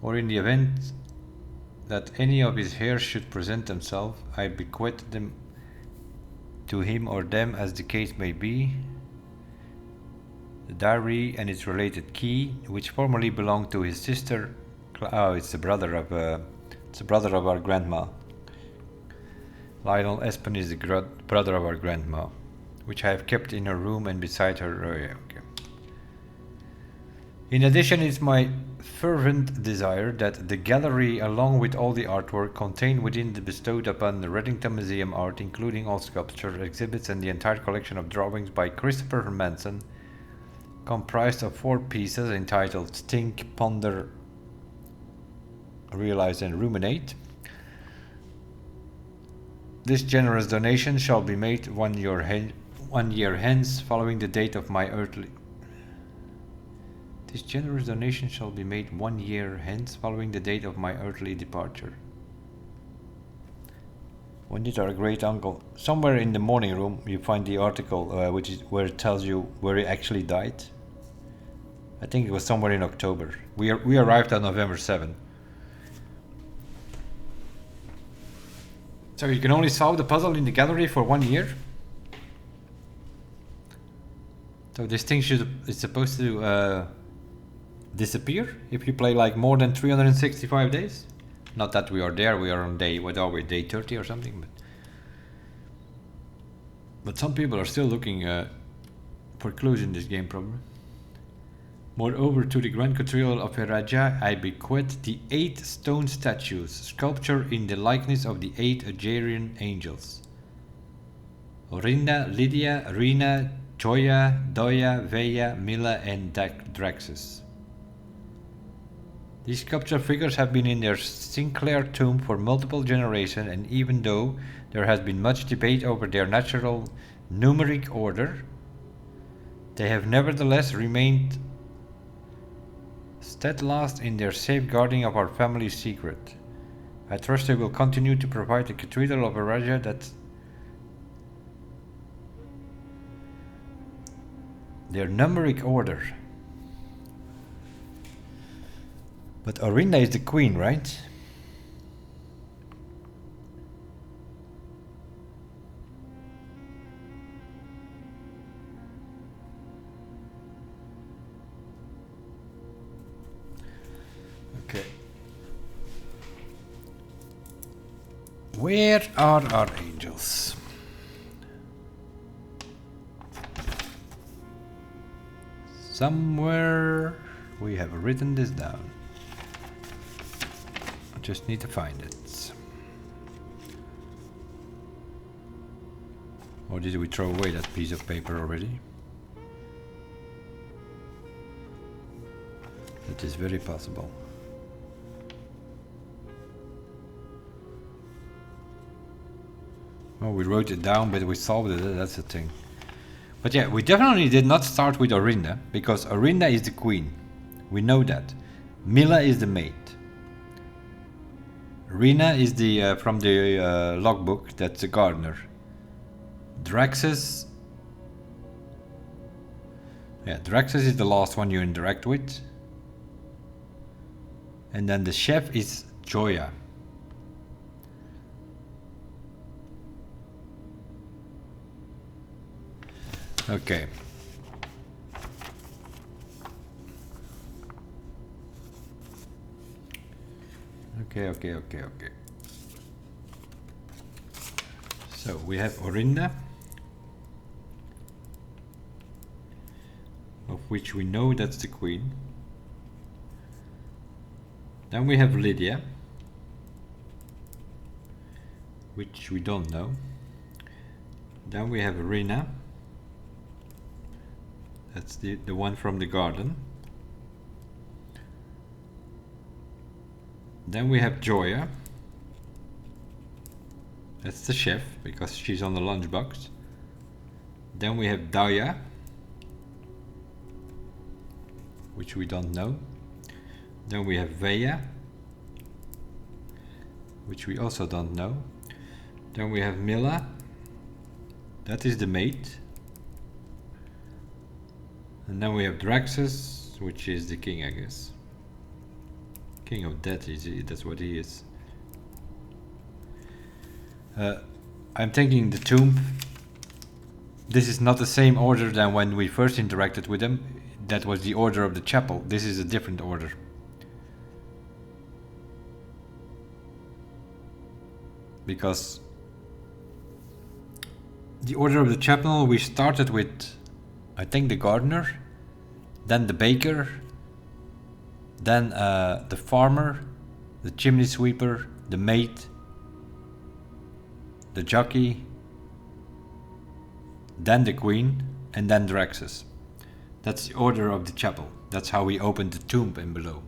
Or in the event that any of his heirs should present themselves, I bequeath them to him or them as the case may be, the diary and its related key, which formerly belonged to his sister. Oh, it's the brother of our grandma. Lionel Espen is the brother of our grandma, which I have kept in her room and beside her. Oh, yeah, okay. In addition, it's my fervent desire that the gallery, along with all the artwork contained within the bestowed upon the Reddington Museum art, including all sculpture exhibits and the entire collection of drawings by Christopher Manson, comprised of 4 pieces entitled Think, Ponder, Realize and Ruminate. This generous donation shall be made 1 year hence, following the date of my earthly... This generous donation shall be made 1 year hence, following the date of my earthly departure. When did our great uncle... Somewhere in the morning room you find the article which is where it tells you where he actually died. I think it was somewhere in October. We arrived on November 7. So you can only solve the puzzle in the gallery for 1 year? So this thing is supposed to disappear if you play like more than 365 days. Not that we are there, we are on day, what are we, day 30 or something, but some people are still looking for clues in this game probably. Moreover, to the Grand Cathedral of Raja, I bequeath the 8 stone statues, sculptured in the likeness of the 8 Algerian angels. Orinda, Lydia, Rina, Joya, Doya, Veya, Mila and Draxus. These sculptured figures have been in their Sinclair tomb for multiple generations, and even though there has been much debate over their natural numeric order, they have nevertheless remained steadfast in their safeguarding of our family's secret. I trust they will continue to provide the Cathedral of Raja that their numeric order. But Orinda is the queen, right? Okay. Where are our angels? Somewhere we have written this down. I just need to find it. Or did we throw away that piece of paper already? It is very possible. Oh, we wrote it down, but we solved it, that's the thing. But yeah, we definitely did not start with Orinda, because Orinda is the queen. We know that. Mila is the maid. Rina is the from the logbook, that's the gardener. Draxus... Yeah, Draxus is the last one you interact with. And then the chef is Joya. Okay. Okay. So we have Orinda, of which we know that's the queen. Then we have Lydia, which we don't know. Then we have Rina. That's the one from the garden. Then we have Joya. That's the chef, because she's on the lunchbox. Then we have Daya, which we don't know. Then we have Veya, which we also don't know. Then we have Mila. That is the maid. And then we have Draxus, which is the king, I guess. King of Death, that's what he is. I'm taking the tomb. This is not the same order than when we first interacted with him. That was the order of the chapel. This is a different order. Because the order of the chapel, we started with, I think, the gardener, then the baker, then the farmer, the chimney sweeper, the maid, the jockey, then the queen, and then Draxus. That's the order of the chapel. That's how we opened the tomb in below.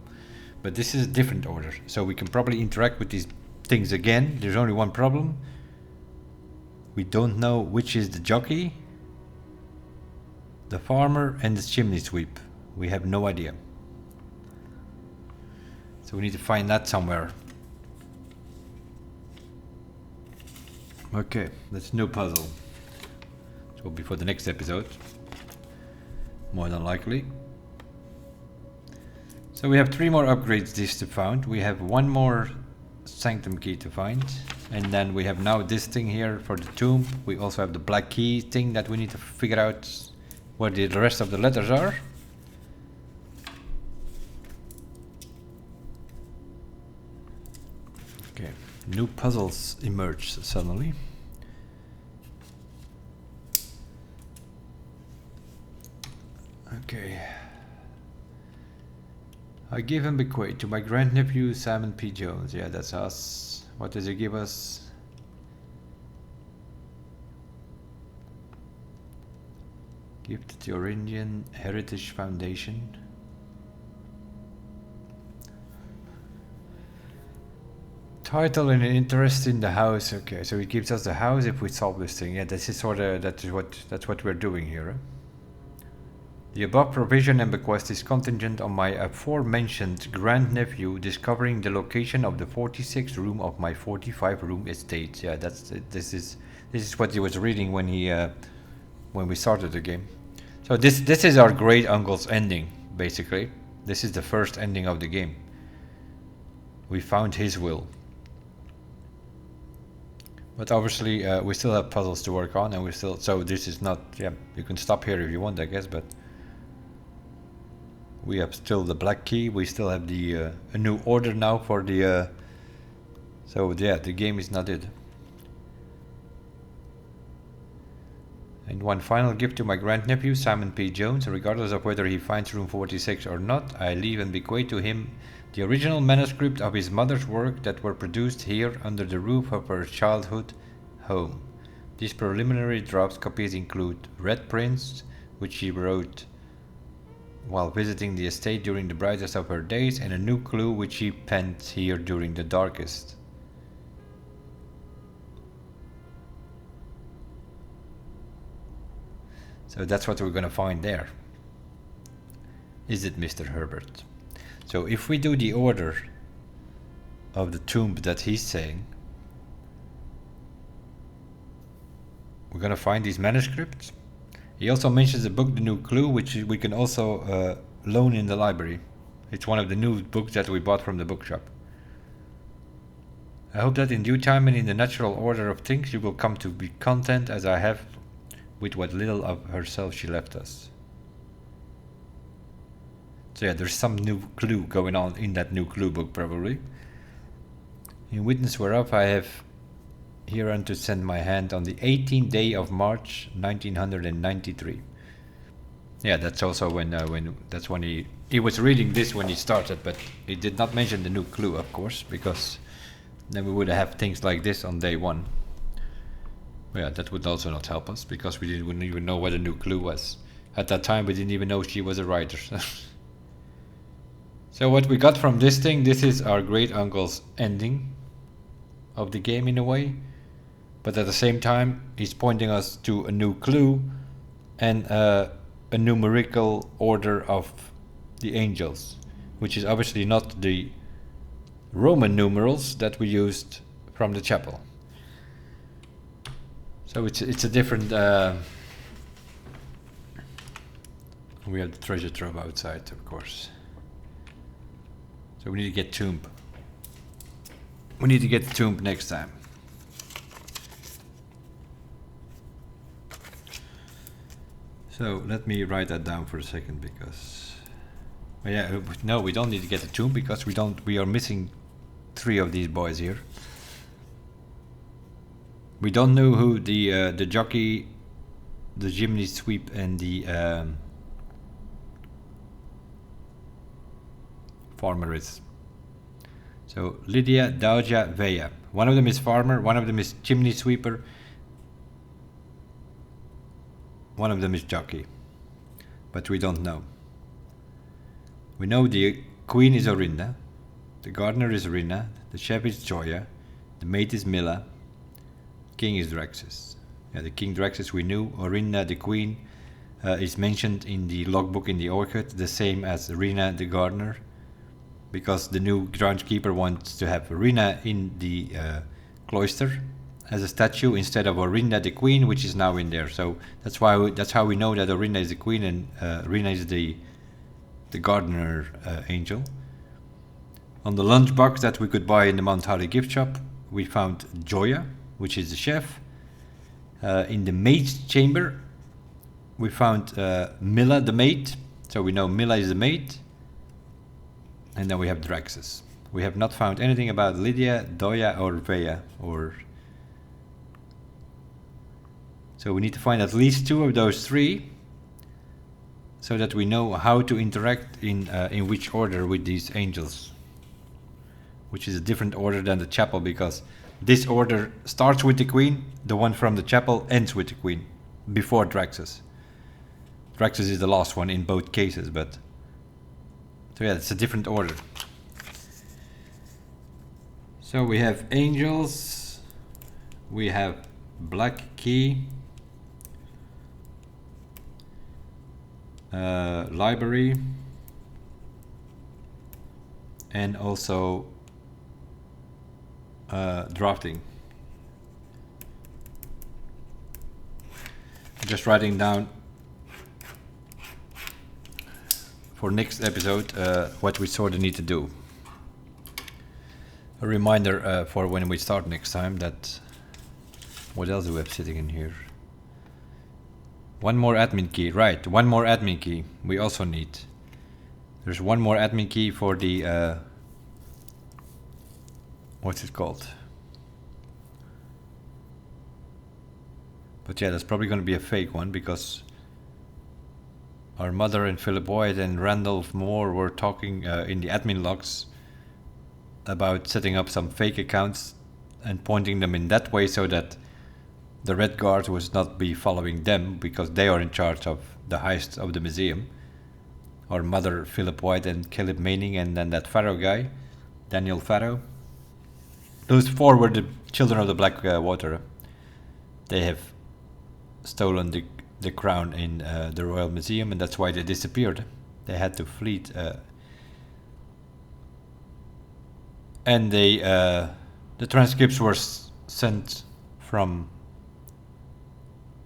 But this is a different order, so we can probably interact with these things again. There's only one problem. We don't know which is the jockey, the farmer, and the chimney sweep. We have no idea. So we need to find that somewhere. Okay, that's no puzzle. It will be for the next episode, more than likely. So we have 3 more upgrades this to find. We have 1 more sanctum key to find. And then we have now this thing here for the tomb. We also have the black key thing that we need to figure out where the rest of the letters are. New puzzles emerge suddenly. Okay. I give and bequeath to my grandnephew Simon P. Jones. Yeah, that's us. What does he give us? Gift to the Indian Heritage Foundation. Title and interest in the house. Okay, so he gives us the house if we solve this thing. Yeah, this is sort of that's what we're doing here. Huh? The above provision and bequest is contingent on my aforementioned grandnephew discovering the location of the 46th room of my 45-room estate. Yeah, this is what he was reading when we started the game. So this is our great uncle's ending, basically. This is the first ending of the game. We found his will. But obviously we still have puzzles to work on, and so this is not, yeah, you can stop here if you want, I guess, but we have still the black key. We still have the a new order now for the so yeah, the game is not it. And one final gift to my grandnephew Simon P. Jones. Regardless of whether he finds room 46 or not, I leave and bequeath to him the original manuscript of his mother's work that were produced here under the roof of her childhood home. These preliminary draft copies include red prints, which she wrote while visiting the estate during the brightest of her days, and a new clue which she penned here during the darkest. So that's what we're going to find there. Is it Mr. Herbert? So if we do the order of the tomb that he's saying, we're going to find these manuscripts. He also mentions the book, The New Clue, which we can also loan in the library. It's one of the new books that we bought from the bookshop. I hope that in due time and in the natural order of things you will come to be content as I have with what little of herself she left us. So yeah, there's some new clue going on in that new clue book probably. In witness whereof I have hereunto sent my hand on the 18th day of March 1993. Yeah, that's also when he was reading this when he started, but he did not mention the new clue, of course, because then we would have things like this on day one. Yeah, that would also not help us, because we wouldn't even know what a new clue was. At that time we didn't even know she was a writer. So what we got from this thing, this is our great uncle's ending of the game in a way. But at the same time, he's pointing us to a new clue and a numerical order of the angels, which is obviously not the Roman numerals that we used from the chapel. So it's a different. We have the treasure trove outside, of course. So we need to get tomb. We need to get the tomb next time. So let me write that down for a second, because no, we don't need to get the tomb because we are missing 3 of these boys here. We don't know who the jockey, the chimney sweep, and the farmer is. So Lydia, Dauja, Veya. One of them is farmer, one of them is chimney sweeper, one of them is jockey, but we don't know. We know the queen is Orinda, the gardener is Rina, the chef is Joya, the maid is Mila, king is Draxus. Yeah, the king Draxus we knew. Orinda, the queen, is mentioned in the logbook in the orchard, the same as Rina, the gardener, because the new groundskeeper wants to have Rina in the cloister as a statue instead of Orinda the queen, which is now in there. So that's how we know that Orinda is the queen and Rina is the gardener angel. On the lunchbox that we could buy in the Mount Holly gift shop, we found Joya, which is the chef. In the maid's chamber, we found Mila the maid. So we know Mila is the maid. And then we have Draxus. We have not found anything about Lydia, Doya or Vea. So we need to find at least 2 of those 3 so that we know how to interact in which order with these angels. Which is a different order than the chapel, because this order starts with the queen, the one from the chapel ends with the queen, before Draxus. Draxus is the last one in both cases, but... So yeah, it's a different order. So we have angels, we have black key, library, and also drafting. Just writing down for next episode what we sort of need to do. A reminder for when we start next time that... What else do we have sitting in here? One more admin key, right, one more admin key we also need. There's one more admin key for the... what's it called? But yeah, that's probably going to be a fake one, because our mother and Philip White and Randolph Moore were talking in the admin logs about setting up some fake accounts and pointing them in that way so that the Red Guard would not be following them, because they are in charge of the heist of the museum. Our mother, Philip White, and Caleb Manning, and then that Farrow guy, Daniel Farrow. Those 4 were the children of the Black Water. They have stolen the crown in the Royal Museum, and that's why they disappeared. They had to flee. And they, the transcripts were sent from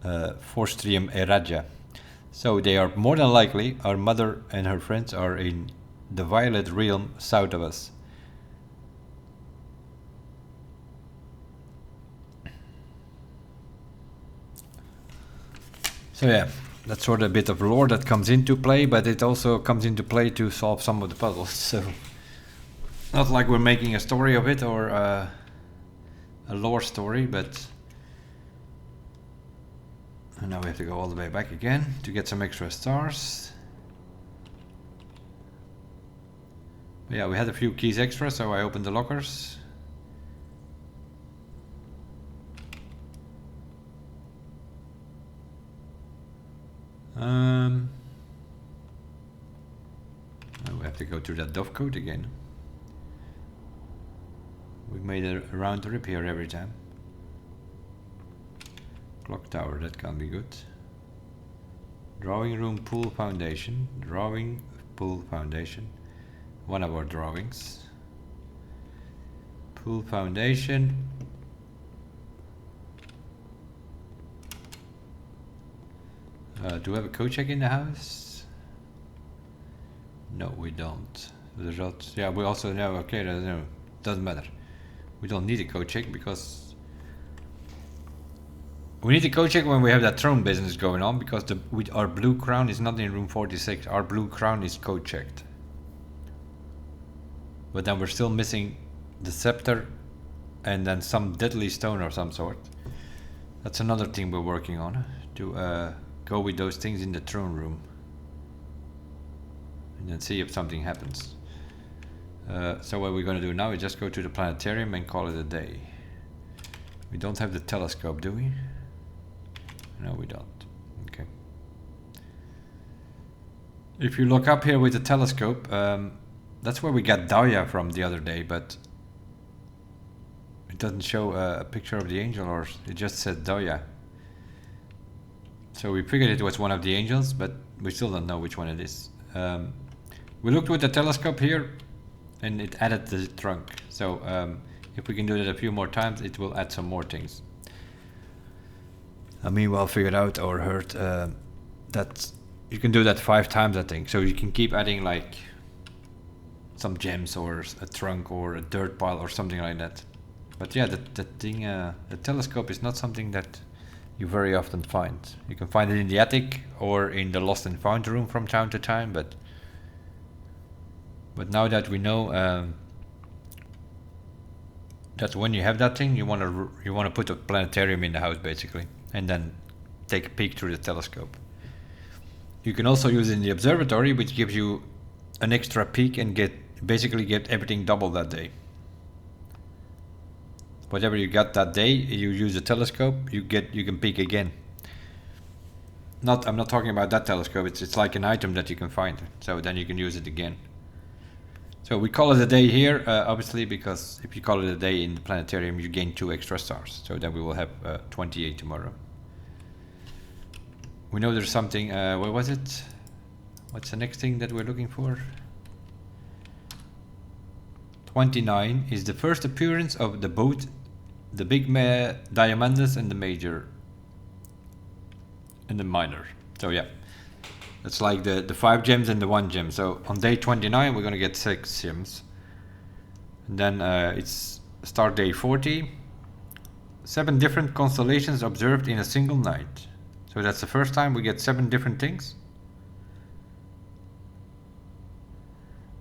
Forstrium Eragia. So they are more than likely, our mother and her friends are in the Violet Realm south of us. So yeah, that's sort of a bit of lore that comes into play, but it also comes into play to solve some of the puzzles. So not like we're making a story of it or a lore story, but... And now we have to go all the way back again to get some extra stars. But yeah, we had a few keys extra, so I opened the lockers. We have to go through that dove code again. We made a round trip here every time. Clock tower, that can be good. Drawing room pool foundation. Drawing pool foundation. One of our drawings. Pool foundation. Do we have a code check in the house? No, we don't. The results. Yeah, we also know. Okay, no, doesn't matter. We don't need a code check because we need a code check when we have that throne business going on, because our blue crown is not in room 46. Our blue crown is code checked. But then we're still missing the scepter and then some deadly stone or some sort. That's another thing we're working on, to go with those things in the throne room and then see if something happens. So what we're going to do now is just go to the planetarium and call it a day. We don't have the telescope, do we? No, we don't. Okay. If you look up here with the telescope, that's where we got Daya from the other day, but it doesn't show a picture of the angel, or it just said Daya. So we figured it was one of the angels, but we still don't know which one it is. We looked with the telescope here, and it added the trunk. So if we can do that a few more times, it will add some more things. I meanwhile figured out or heard that you can do that 5 times, I think. So you can keep adding like some gems or a trunk or a dirt pile or something like that. But yeah, the thing, the telescope is not something that you very often find. You can find it in the attic or in the lost and found room from time to time, but now that we know That's when you have that thing, you want to put a planetarium in the house basically, and then take a peek through the telescope. You can also use it in the observatory, which gives you an extra peek and basically get everything double that day. Whatever you got that day, you use a telescope, you can peek again. I'm not talking about that telescope. It's like an item that you can find, so then you can use it again. So we call it a day here, obviously, because if you call it a day in the planetarium, you gain 2 extra stars. So then we will have 28 tomorrow. We know there's something. What was it? What's the next thing that we're looking for? 29 is the first appearance of the both the big diamandus and the major and the minor. So yeah, it's like the 5 gems and the 1 gem. So on day 29 we're gonna get 6 gems. And then it's start day 40. 7 different constellations observed in a single night. So that's the first time we get 7 different things.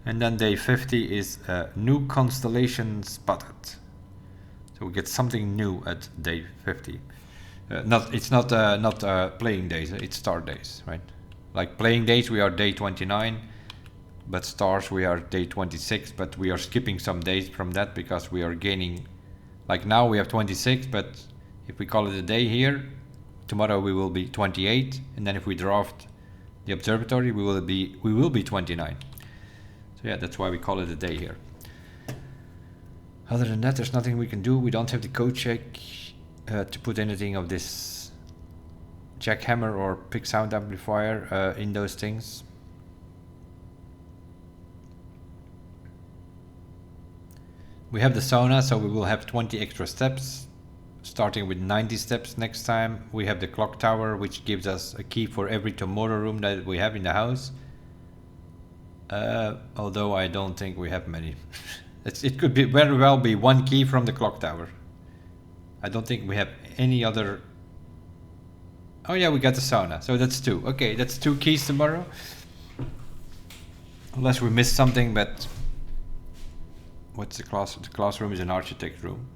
And then day 50 is new constellation spotted. So we get something new at day 50. It's not playing days, it's star days, right? Like playing days we are day 29, but stars we are day 26, but we are skipping some days from that because we are gaining, like now we have 26, but if we call it a day here, tomorrow we will be 28, and then if we draft the observatory we will be 29. So yeah, that's why we call it a day here. Other than that, there's nothing we can do. We don't have the code check to put anything of this jackhammer or big sound amplifier in those things. We have the sauna, so we will have 20 extra steps, starting with 90 steps next time. We have the clock tower, which gives us a key for every tomorrow room that we have in the house. Although I don't think we have many. It could be very well be 1 key from the clock tower. I don't think we have any other. Oh yeah, we got the sauna, so that's 2. Okay, that's 2 keys tomorrow. Unless we missed something, but what's the class? The classroom is an architect room.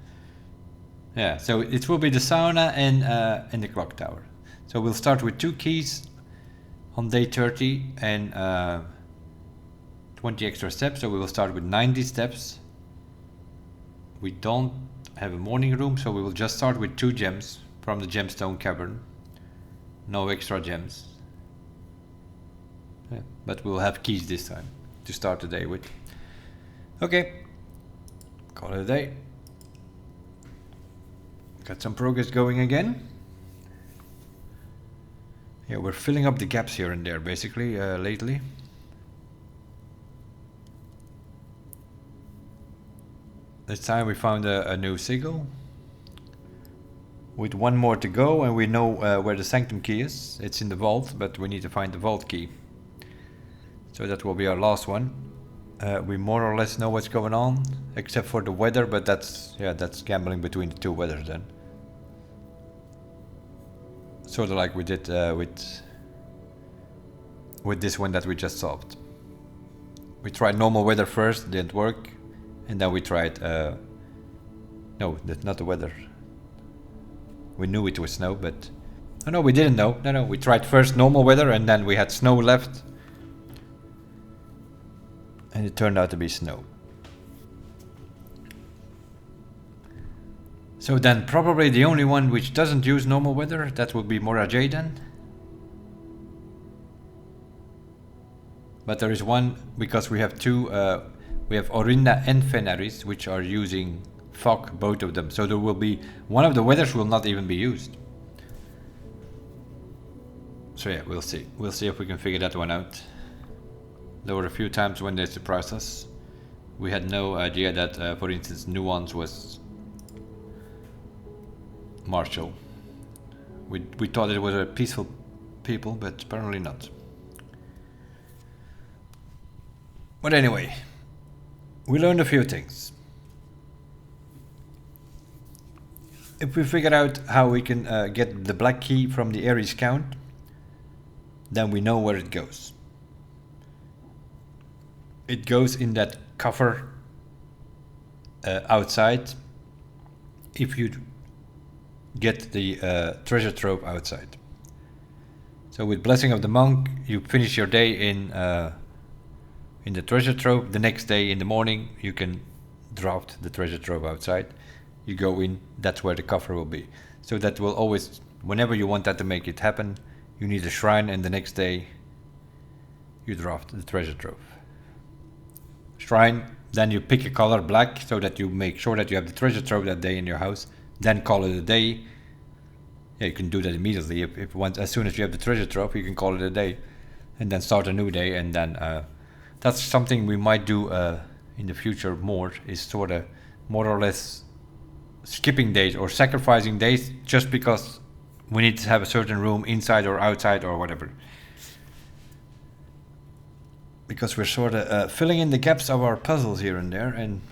Yeah, so it will be the sauna and the clock tower. So we'll start with 2 keys on day 30 and 20 extra steps. So we will start with 90 steps. We don't have a morning room, so we will just start with 2 gems from the gemstone cavern. No extra gems. Yeah, but we'll have keys this time to start the day with. Okay, call it a day. Got some progress going again. Yeah, we're filling up the gaps here and there basically lately. This time we found a new sigil with 1 more to go, and we know where the sanctum key is. It's in the vault, but we need to find the vault key. So that will be our last one. We more or less know what's going on, except for the weather, but that's gambling between the 2 weathers then. Sort of like we did with this one that we just solved. We tried normal weather first, didn't work. And then we tried, no, that's not the weather. We knew it was snow, but, oh no, we didn't know. No, we tried first normal weather and then we had snow left. And it turned out to be snow. So then probably the only one which doesn't use normal weather, that would be Morajay then. But there is one, because we have 2, we have Orinda and Fenaris, which are using fog, both of them. So there will be, one of the weathers will not even be used. So yeah, we'll see. We'll see if we can figure that one out. There were a few times when they surprised us. We had no idea that, for instance, Nuance was Marshall. We thought it was a peaceful people, but apparently not. But anyway, we learned a few things. If we figure out how we can get the black key from the Ares count, then we know where it goes. It goes in that cover outside, if you get the treasure trove outside. So with Blessing of the Monk, you finish your day in the treasure trove. The next day in the morning, you can draft the treasure trove outside. You go in, that's where the coffer will be. So that will always, whenever you want that to make it happen, you need a shrine, and the next day you draft the treasure trove. Shrine, then you pick a color, black, so that you make sure that you have the treasure trove that day in your house. Then call it a day. Yeah, you can do that immediately. If once, as soon as you have the treasure trove, you can call it a day, and then start a new day. And then that's something we might do in the future more. Is sort of more or less skipping days or sacrificing days just because we need to have a certain room inside or outside or whatever. Because we're sort of filling in the gaps of our puzzles here and there, and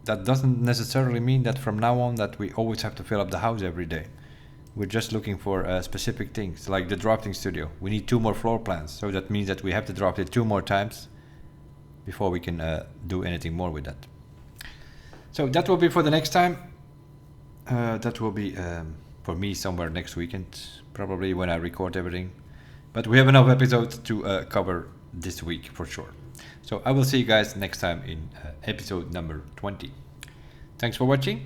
that doesn't necessarily mean that from now on that we always have to fill up the house every day. We're just looking for specific things, like the drafting studio. We need 2 more floor plans, so that means that we have to draft it 2 more times before we can do anything more with that. So that will be for the next time. That will be for me somewhere next weekend, probably when I record everything. But we have enough episodes to cover this week for sure. So I will see you guys next time in episode number 20. Thanks for watching.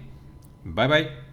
Bye bye.